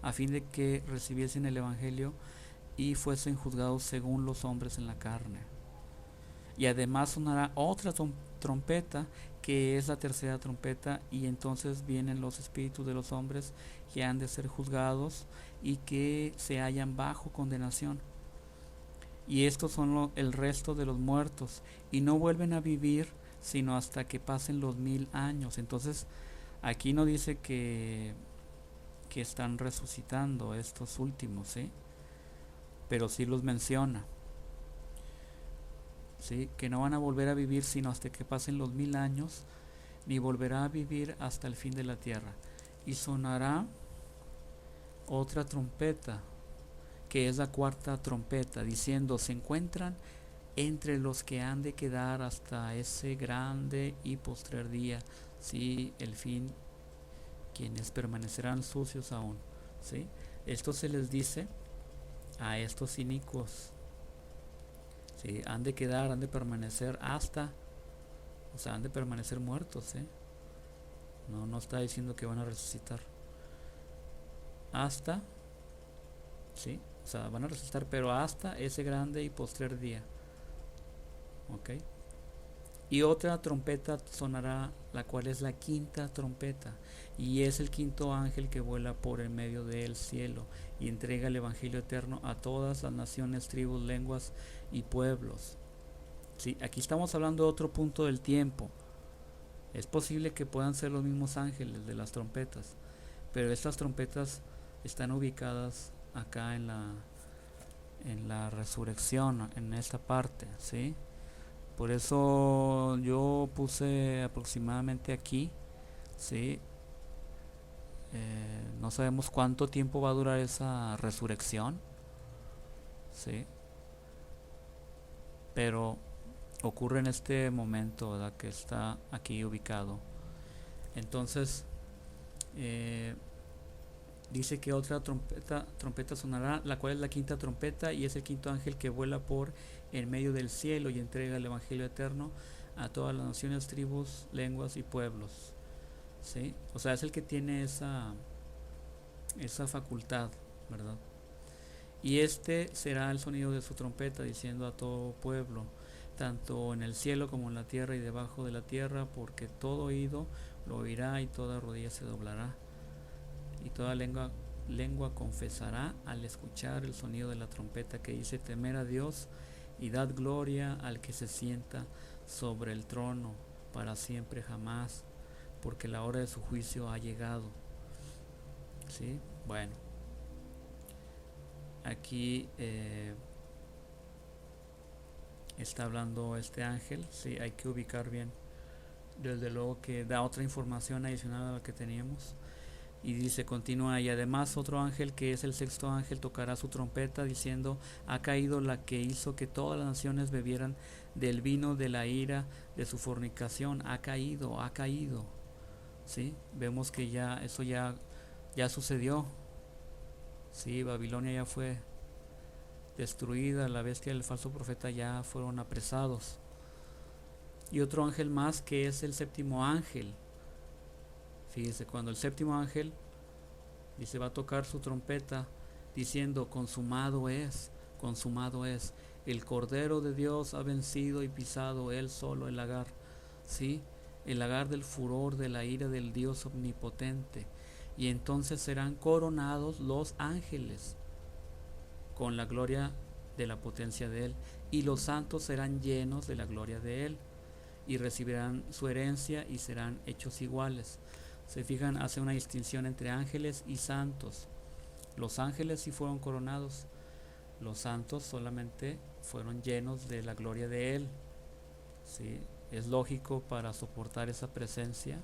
a fin de que recibiesen el evangelio y fuesen juzgados según los hombres en la carne. Y además sonará otra trompeta, que es la tercera trompeta, y entonces vienen los espíritus de los hombres que han de ser juzgados y que se hallan bajo condenación. Y estos son el resto de los muertos, y no vuelven a vivir sino hasta que pasen los 1000 años. Entonces aquí no dice que están resucitando estos últimos, ¿sí? Pero sí los menciona, ¿sí? Que no van a volver a vivir sino hasta que pasen los 1000 años, ni volverá a vivir hasta el fin de la tierra. Y sonará otra trompeta, que es la cuarta trompeta, diciendo: se encuentran entre los que han de quedar hasta ese grande y postrer día, sí, el fin, quienes permanecerán sucios aún, ¿sí? Esto se les dice a estos inicuos, ¿sí? Han de quedar, han de permanecer hasta, o sea, han de permanecer muertos, ¿sí? No está diciendo que van a resucitar. Hasta, ¿sí? O sea, van a resucitar, pero hasta ese grande y postrer día. ¿Ok? Y otra trompeta sonará, la cual es la quinta trompeta, y es el quinto ángel que vuela por el medio del cielo y entrega el evangelio eterno a todas las naciones, tribus, lenguas y pueblos. Sí, aquí estamos hablando de otro punto del tiempo. Es posible que puedan ser los mismos ángeles de las trompetas, pero estas trompetas están ubicadas acá en la resurrección, en esta parte, ¿sí? Por eso yo puse aproximadamente aquí, ¿sí? No sabemos cuánto tiempo va a durar esa resurrección, ¿sí? Pero ocurre en este momento, ¿verdad? Que está aquí ubicado. Entonces, dice que otra trompeta sonará, la cual es la quinta trompeta, y es el quinto ángel que vuela por en medio del cielo y entrega el evangelio eterno a todas las naciones, tribus, lenguas y pueblos, ¿sí? O sea, es el que tiene esa facultad, ¿verdad? Y este será el sonido de su trompeta, diciendo a todo pueblo, tanto en el cielo como en la tierra y debajo de la tierra, porque todo oído lo oirá y toda rodilla se doblará y toda lengua confesará al escuchar el sonido de la trompeta, que dice: temer a Dios y dad gloria al que se sienta sobre el trono para siempre jamás, porque la hora de su juicio ha llegado. ¿Sí? Bueno, aquí está hablando este ángel, sí, hay que ubicar bien. Desde luego que da otra información adicional a la que teníamos. Y dice, continúa, y además otro ángel, que es el sexto ángel, tocará su trompeta diciendo, ha caído la que hizo que todas las naciones bebieran del vino de la ira de su fornicación. Ha caído, ha caído. ¿Sí? Vemos que ya eso ya sucedió. Sí, Babilonia ya fue destruida, la bestia y el falso profeta ya fueron apresados. Y otro ángel más, que es el séptimo ángel. Fíjese, cuando el séptimo ángel dice, va a tocar su trompeta diciendo, consumado es, consumado es. El Cordero de Dios ha vencido y pisado él solo el lagar. ¿Sí? El lagar del furor de la ira del Dios omnipotente. Y entonces serán coronados los ángeles con la gloria de la potencia de él. Y los santos serán llenos de la gloria de él. Y recibirán su herencia y serán hechos iguales. Se fijan, hace una distinción entre ángeles y santos. Los ángeles sí fueron coronados, los santos solamente fueron llenos de la gloria de él. ¿Sí? Es lógico para soportar esa presencia,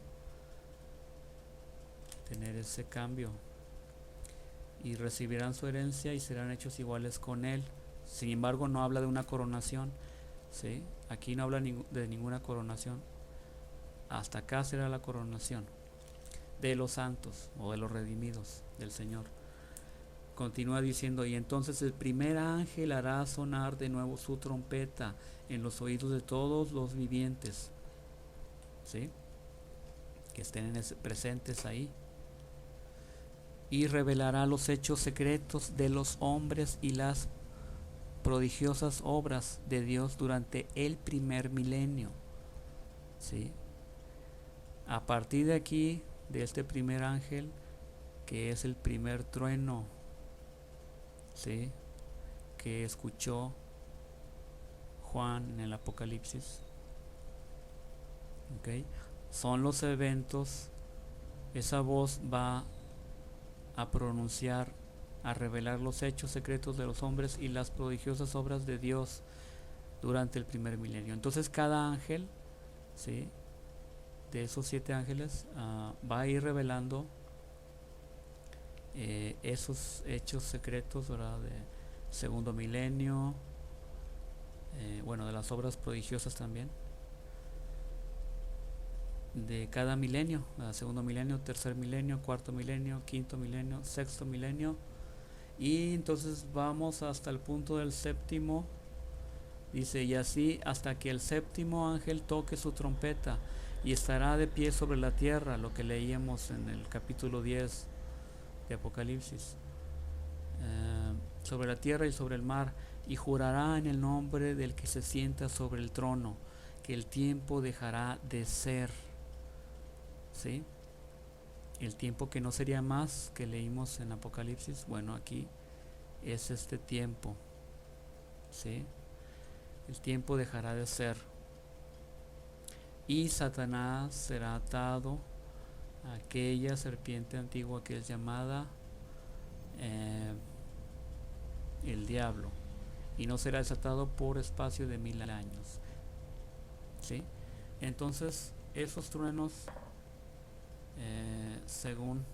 tener ese cambio. Y recibirán su herencia y serán hechos iguales con él. Sin embargo, no habla de una coronación. ¿Sí? Aquí no habla de ninguna coronación. Hasta acá será la coronación de los santos o de los redimidos del Señor. Continúa diciendo, y entonces el primer ángel hará sonar de nuevo su trompeta en los oídos de todos los vivientes. ¿Sí? Que estén presentes ahí. Y revelará los hechos secretos de los hombres y las prodigiosas obras de Dios durante el primer milenio. ¿Sí? A partir de aquí, de este primer ángel, que es el primer trueno, ¿sí?, que escuchó Juan en el Apocalipsis, ¿okay?, son los eventos. Esa voz va a pronunciar, a revelar los hechos secretos de los hombres y las prodigiosas obras de Dios durante el primer milenio. Entonces cada ángel, ¿sí?, de esos 7 ángeles va a ir revelando esos hechos secretos, ¿verdad?, de segundo milenio, bueno, de las obras prodigiosas también de cada milenio, segundo milenio, tercer milenio, cuarto milenio, quinto milenio, sexto milenio, y entonces vamos hasta el punto del séptimo. Dice, y así hasta que el séptimo ángel toque su trompeta, y estará de pie sobre la tierra, lo que leíamos en el capítulo 10 de Apocalipsis, sobre la tierra y sobre el mar, y jurará en el nombre del que se sienta sobre el trono, que el tiempo dejará de ser. ¿Sí? El tiempo que no sería más, que leímos en Apocalipsis, bueno, aquí es este tiempo. ¿Sí? El tiempo dejará de ser. Y Satanás será atado a aquella serpiente antigua que es llamada el diablo, y no será desatado por espacio de 1000 años. ¿Sí? Entonces, esos truenos, según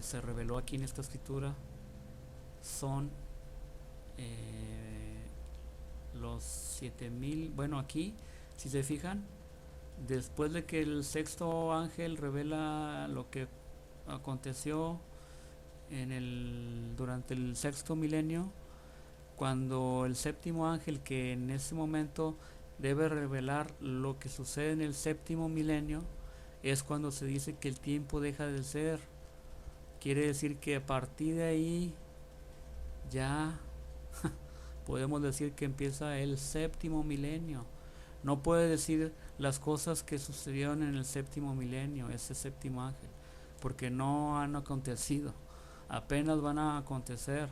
se reveló aquí en esta escritura, son los 7000. Bueno, aquí, si se fijan, después de que el sexto ángel revela lo que aconteció durante el sexto milenio, cuando el séptimo ángel, que en ese momento debe revelar lo que sucede en el séptimo milenio, es cuando se dice que el tiempo deja de ser. Quiere decir que a partir de ahí ya podemos decir que empieza el séptimo milenio. No puede decir las cosas que sucedieron en el séptimo milenio, ese séptimo ángel, porque no han acontecido, apenas van a acontecer,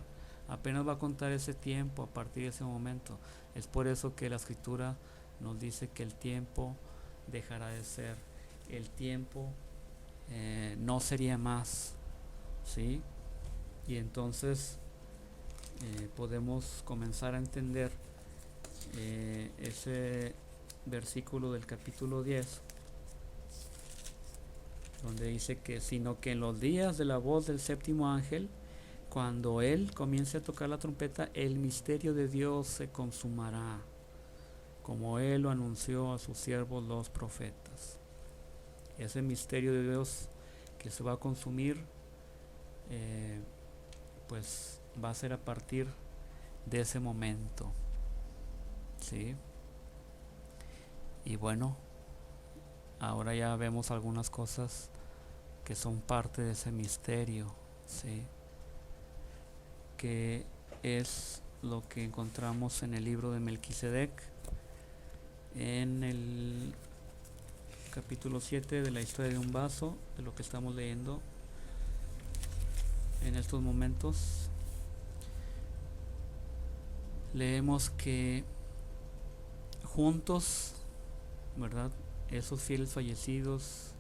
apenas va a contar ese tiempo a partir de ese momento. Es por eso que la escritura nos dice que el tiempo dejará de ser. El tiempo no sería más, ¿sí? Y entonces podemos comenzar a entender ese versículo del capítulo 10, donde dice que sino que en los días de la voz del séptimo ángel, cuando él comience a tocar la trompeta, el misterio de Dios se consumará, como él lo anunció a sus siervos los profetas. Ese misterio de Dios que se va a consumir, pues va a ser a partir de ese momento, ¿sí? Y bueno, ahora ya vemos algunas cosas que son parte de ese misterio, ¿sí? Que es lo que encontramos en el libro de Melquisedec, en el capítulo 7 de la historia de un vaso, de lo que estamos leyendo en estos momentos. Leemos que juntos, ¿verdad?, esos fieles fallecidos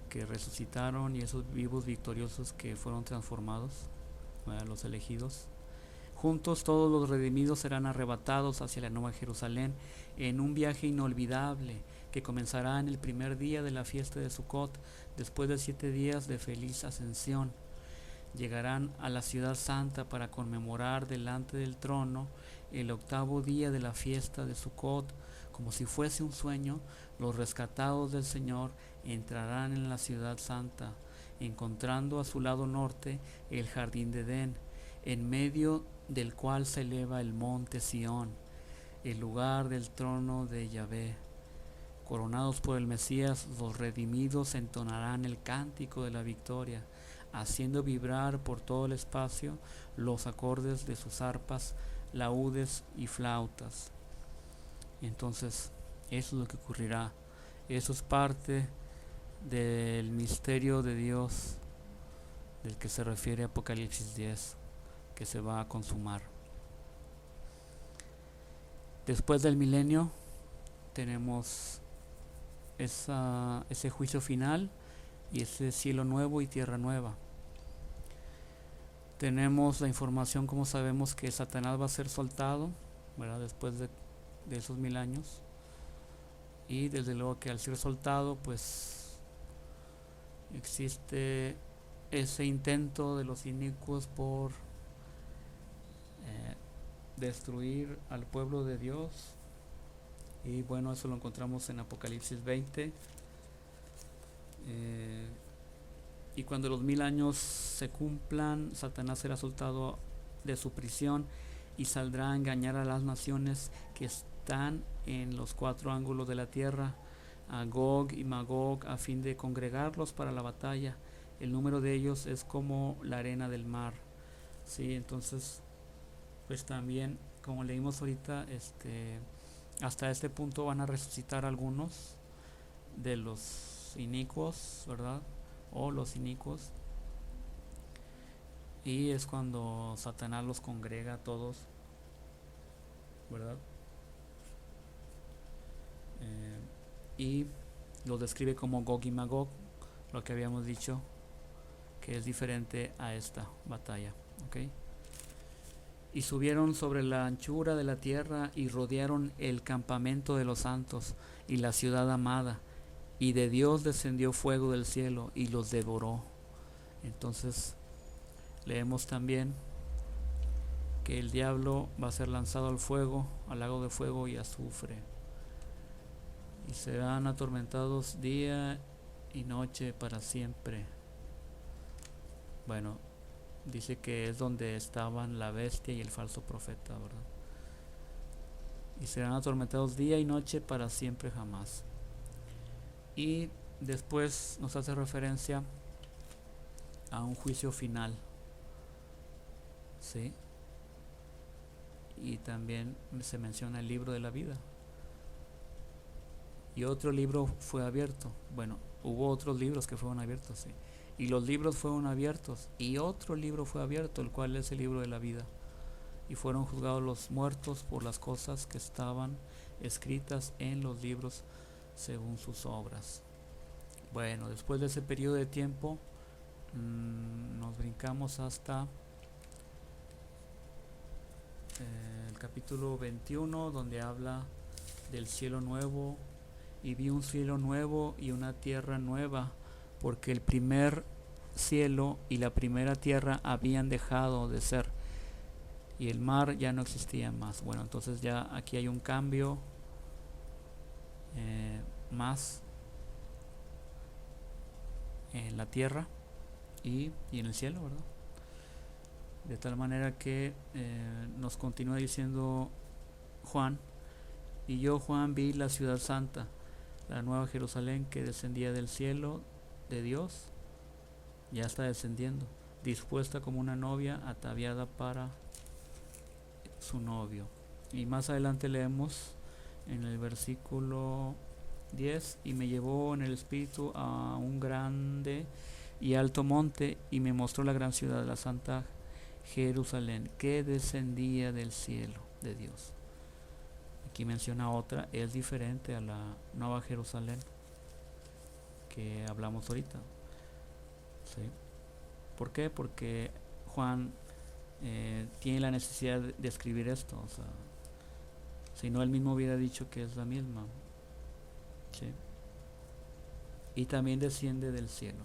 que resucitaron y esos vivos victoriosos que fueron transformados, ¿verdad?, los elegidos, juntos todos los redimidos serán arrebatados hacia la Nueva Jerusalén en un viaje inolvidable que comenzará en el primer día de la fiesta de Sucot, después de 7 días de feliz ascensión. Llegarán a la ciudad santa para conmemorar delante del trono el 8º día de la fiesta de Sucot. Como si fuese un sueño, los rescatados del Señor entrarán en la ciudad santa, encontrando a su lado norte el jardín de Edén, en medio del cual se eleva el monte Sión, el lugar del trono de Yahvé. Coronados por el Mesías, los redimidos entonarán el cántico de la victoria, haciendo vibrar por todo el espacio los acordes de sus arpas, laúdes y flautas. Entonces, eso es lo que ocurrirá. Eso es parte del misterio de Dios del que se refiere Apocalipsis 10, que se va a consumar. Después del milenio tenemos ese juicio final y ese cielo nuevo y tierra nueva. Tenemos la información, como sabemos, que Satanás va a ser soltado, ¿verdad?, después de esos 1000 años. Y desde luego que al ser soltado, pues existe ese intento de los inicuos por destruir al pueblo de Dios. Y bueno, eso lo encontramos en Apocalipsis 20. Y cuando los 1000 años se cumplan, Satanás será soltado de su prisión y saldrá a engañar a las naciones que están en los 4 ángulos de la tierra, a Gog y Magog, a fin de congregarlos para la batalla. El número de ellos es como la arena del mar. Sí, entonces, pues también, como leímos ahorita, hasta este punto van a resucitar algunos de los inicuos, ¿verdad?, o los inicuos, y es cuando Satanás los congrega a todos, ¿verdad? Y los describe como Gog y Magog, lo que habíamos dicho, que es diferente a esta batalla, ¿ok? Y subieron sobre la anchura de la tierra y rodearon el campamento de los santos y la ciudad amada, y de Dios descendió fuego del cielo y los devoró. Entonces leemos también que el diablo va a ser lanzado al fuego, al lago de fuego y azufre, y serán atormentados día y noche para siempre. Bueno, dice que es donde estaban la bestia y el falso profeta, ¿verdad? Y serán atormentados día y noche para siempre jamás. Y después nos hace referencia a un juicio final, ¿sí? Y también se menciona el libro de la vida. Y otro libro fue abierto. Bueno, hubo otros libros que fueron abiertos, sí. Y los libros fueron abiertos. Y otro libro fue abierto, el cual es el libro de la vida. Y fueron juzgados los muertos por las cosas que estaban escritas en los libros según sus obras. Bueno, después de ese periodo de tiempo, nos brincamos hasta el capítulo 21, donde habla del cielo nuevo. Y vi un cielo nuevo y una tierra nueva, porque el primer cielo y la primera tierra habían dejado de ser, y el mar ya no existía más. Bueno, entonces ya aquí hay un cambio más en la tierra y en el cielo, ¿verdad? De tal manera que nos continúa diciendo Juan: y yo, Juan, vi la ciudad santa, la nueva Jerusalén, que descendía del cielo de Dios, ya está descendiendo, dispuesta como una novia ataviada para su novio. Y más adelante leemos en el versículo 10: y me llevó en el espíritu a un grande y alto monte, y me mostró la gran ciudad, la santa Jerusalén, que descendía del cielo de Dios. Aquí menciona otra, es diferente a la nueva Jerusalén que hablamos ahorita. ¿Sí? ¿Por qué? Porque Juan tiene la necesidad de escribir esto. O sea, si no, él mismo hubiera dicho que es la misma. ¿Sí? Y también desciende del cielo.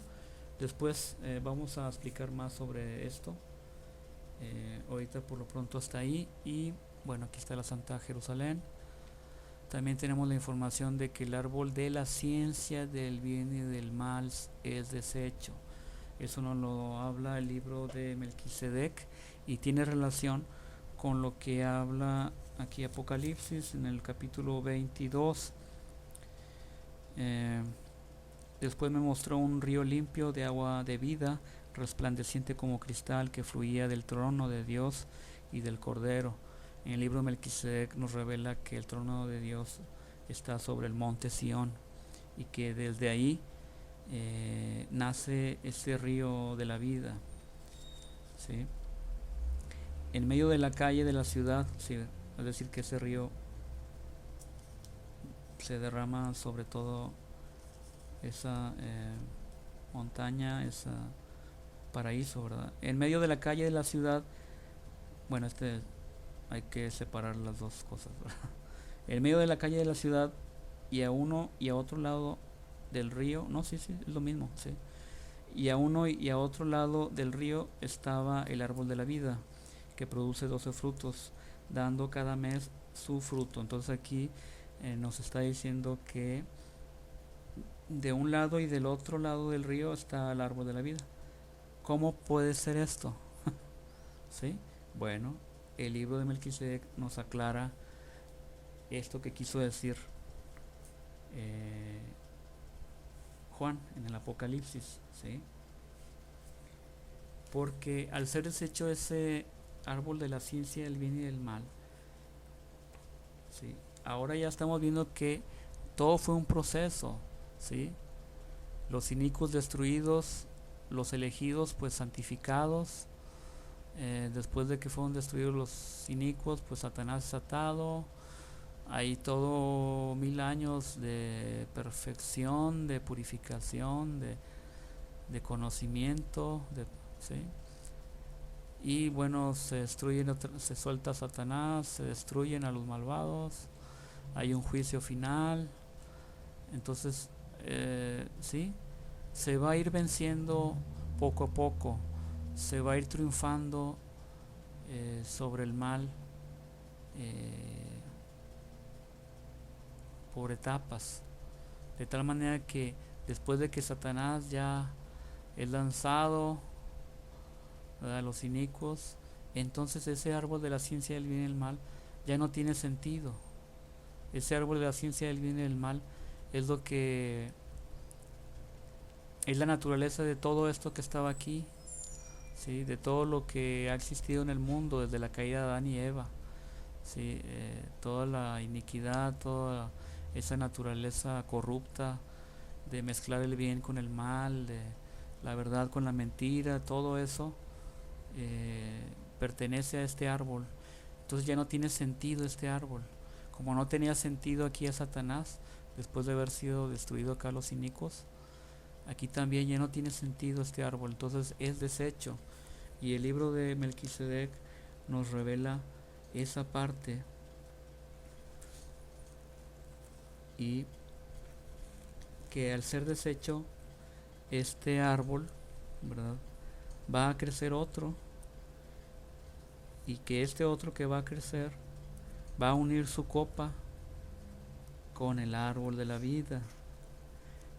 Después vamos a explicar más sobre esto. Ahorita por lo pronto hasta ahí. Y bueno, aquí está la Santa Jerusalén. También tenemos la información de que el árbol de la ciencia del bien y del mal es deshecho. Eso nos lo habla el libro de Melquisedec y tiene relación con lo que habla aquí Apocalipsis en el capítulo 22. Después me mostró un río limpio de agua de vida, resplandeciente como cristal, que fluía del trono de Dios y del Cordero. En el libro de Melquisedec nos revela que el trono de Dios está sobre el monte Sión y que desde ahí nace este río de la vida. ¿Sí? En medio de la calle de la ciudad, sí, es decir, que ese río se derrama sobre todo esa montaña, ese paraíso, ¿verdad? En medio de la calle de la ciudad, bueno, hay que separar las dos cosas, ¿verdad? En medio de la calle de la ciudad y a uno y a otro lado del río, no, sí, es lo mismo, sí. Y a uno y a otro lado del río estaba el árbol de la vida, que produce 12 frutos, dando cada mes su fruto. Entonces aquí nos está diciendo que de un lado y del otro lado del río está el árbol de la vida. ¿Cómo puede ser esto? ¿Sí? Bueno, el libro de Melquisedec nos aclara esto que quiso decir Juan en el Apocalipsis, ¿sí? Porque al ser deshecho ese árbol de la ciencia del bien y del mal, ¿sí? Ahora ya estamos viendo que todo fue un proceso, ¿sí? Los inicuos destruidos, los elegidos pues santificados. Después de que fueron destruidos los inicuos, pues Satanás es atado. Hay todo 1000 años de perfección, de purificación, de conocimiento, ¿sí? Y bueno, se suelta a Satanás, se destruyen a los malvados, hay un juicio final. Entonces, sí, se va a ir venciendo poco a poco, se va a ir triunfando sobre el mal por etapas, de tal manera que después de que Satanás ya es lanzado a los inicuos, entonces ese árbol de la ciencia del bien y del mal ya no tiene sentido. Ese árbol de la ciencia del bien y del mal es lo que es la naturaleza de todo esto que estaba aquí, ¿sí? De todo lo que ha existido en el mundo desde la caída de Adán y Eva, ¿sí? Toda la iniquidad, toda esa naturaleza corrupta de mezclar el bien con el mal, de la verdad con la mentira, todo eso pertenece a este árbol. Entonces ya no tiene sentido este árbol. Como no tenía sentido aquí a Satanás, después de haber sido destruido acá los inicuos, aquí también ya no tiene sentido este árbol, entonces es deshecho. Y el libro de Melquisedec nos revela esa parte, y que al ser deshecho este árbol, ¿verdad?, va a crecer otro, y que este otro que va a crecer va a unir su copa con el árbol de la vida.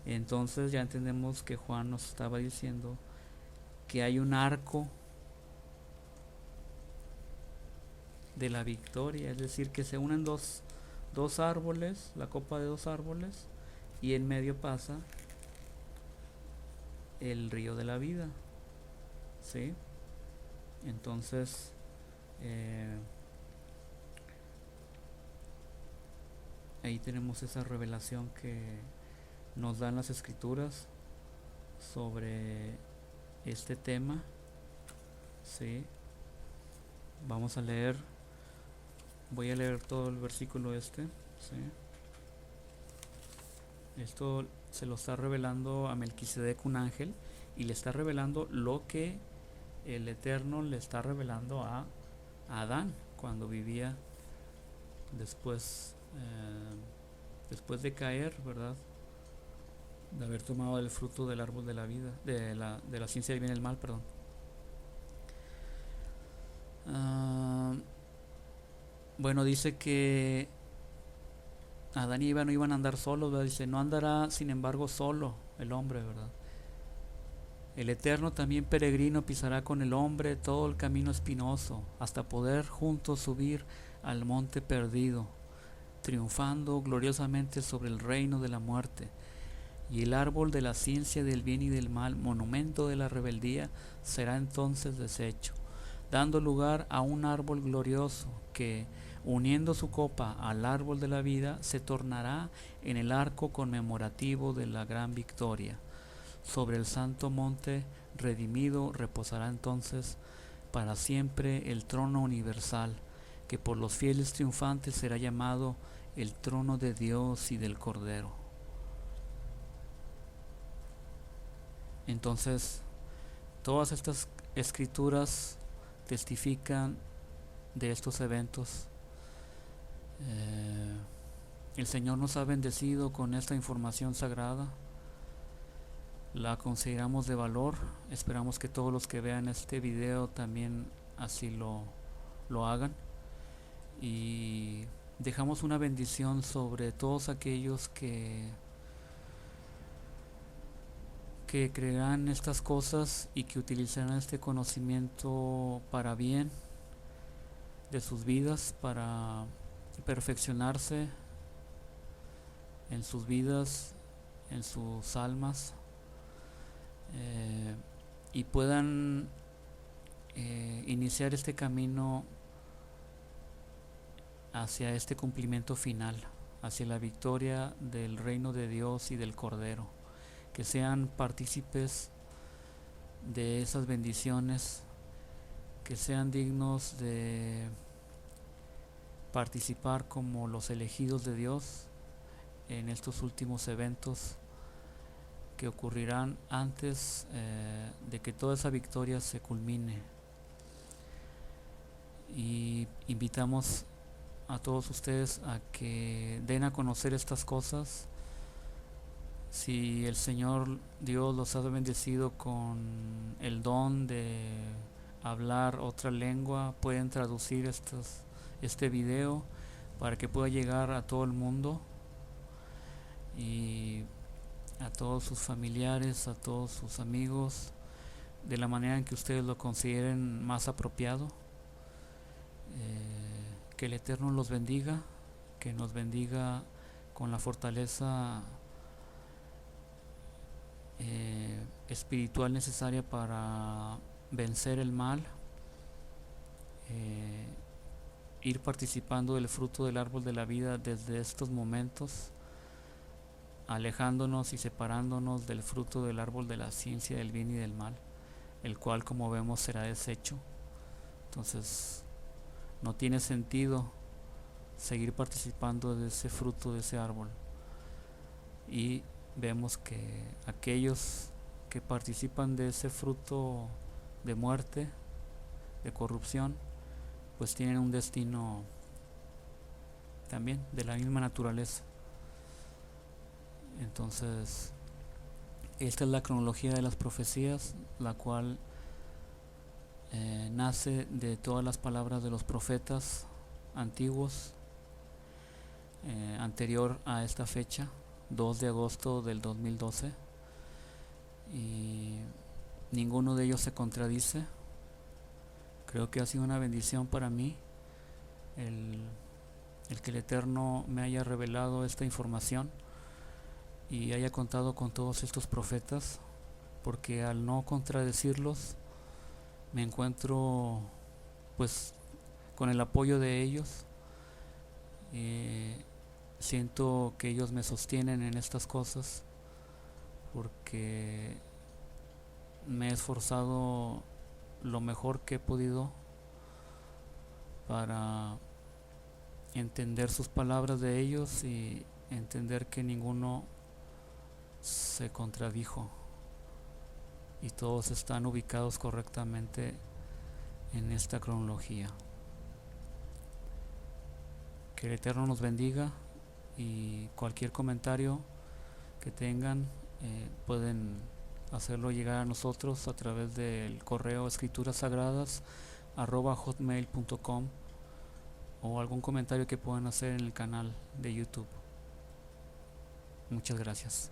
Entonces ya entendemos que Juan nos estaba diciendo que hay un arco de la victoria, es decir, que se unen dos árboles, la copa de dos árboles, y en medio pasa el río de la vida, ¿sí? Entonces, ahí tenemos esa revelación que nos dan las escrituras sobre este tema, ¿sí? Vamos a leer, voy a leer todo el versículo ¿sí? Esto se lo está revelando a Melquisedec, un ángel, y le está revelando lo que el Eterno le está revelando a Adán cuando vivía después, después de caer, ¿verdad?, de haber tomado el fruto del árbol de la vida, de la ciencia del bien y el mal, perdón. Bueno, dice que Adán y Eva no iban a andar solos, ¿verdad? Dice, no andará sin embargo solo el hombre, ¿verdad? El Eterno también peregrino pisará con el hombre todo el camino espinoso, hasta poder juntos subir al monte perdido, triunfando gloriosamente sobre el reino de la muerte. Y el árbol de la ciencia del bien y del mal, monumento de la rebeldía, será entonces deshecho, dando lugar a un árbol glorioso que, uniendo su copa al árbol de la vida, se tornará en el arco conmemorativo de la gran victoria. Sobre el santo monte redimido reposará entonces para siempre el trono universal, que por los fieles triunfantes será llamado el trono de Dios y del Cordero. Entonces, todas estas escrituras testifican de estos eventos. El Señor nos ha bendecido con esta información sagrada. La consideramos de valor. Esperamos que todos los que vean este video también así lo hagan. Y dejamos una bendición sobre todos aquellos que creerán estas cosas y que utilizarán este conocimiento para bien de sus vidas, para perfeccionarse en sus vidas, en sus almas, y puedan iniciar este camino hacia este cumplimiento final, hacia la victoria del reino de Dios y del Cordero. Que sean partícipes de esas bendiciones, que sean dignos de participar como los elegidos de Dios en estos últimos eventos que ocurrirán antes de que toda esa victoria se culmine. Y invitamos a todos ustedes a que den a conocer estas cosas. Si el Señor Dios los ha bendecido con el don de hablar otra lengua, pueden traducir este video para que pueda llegar a todo el mundo y a todos sus familiares, a todos sus amigos, de la manera en que ustedes lo consideren más apropiado. Que el Eterno los bendiga, que nos bendiga con la fortaleza espiritual necesaria para vencer el mal, ir participando del fruto del árbol de la vida desde estos momentos, alejándonos y separándonos del fruto del árbol de la ciencia del bien y del mal, el cual, como vemos, será deshecho. Entonces no tiene sentido seguir participando de ese fruto de ese árbol. y vemos que aquellos que participan de ese fruto de muerte, de corrupción, pues tienen un destino también de la misma naturaleza. Entonces, esta es la cronología de las profecías, la cual nace de todas las palabras de los profetas antiguos, anterior a esta fecha, 2 de agosto del 2012, y ninguno de ellos se contradice. Creo que ha sido una bendición para mí el que el Eterno me haya revelado esta información y haya contado con todos estos profetas, porque al no contradecirlos me encuentro pues con el apoyo de ellos. Siento que ellos me sostienen en estas cosas porque me he esforzado lo mejor que he podido para entender sus palabras de ellos y entender que ninguno se contradijo y todos están ubicados correctamente en esta cronología. Que el Eterno nos bendiga, y cualquier comentario que tengan pueden hacerlo llegar a nosotros a través del correo escriturasagradas@hotmail.com o algún comentario que puedan hacer en el canal de YouTube. Muchas gracias.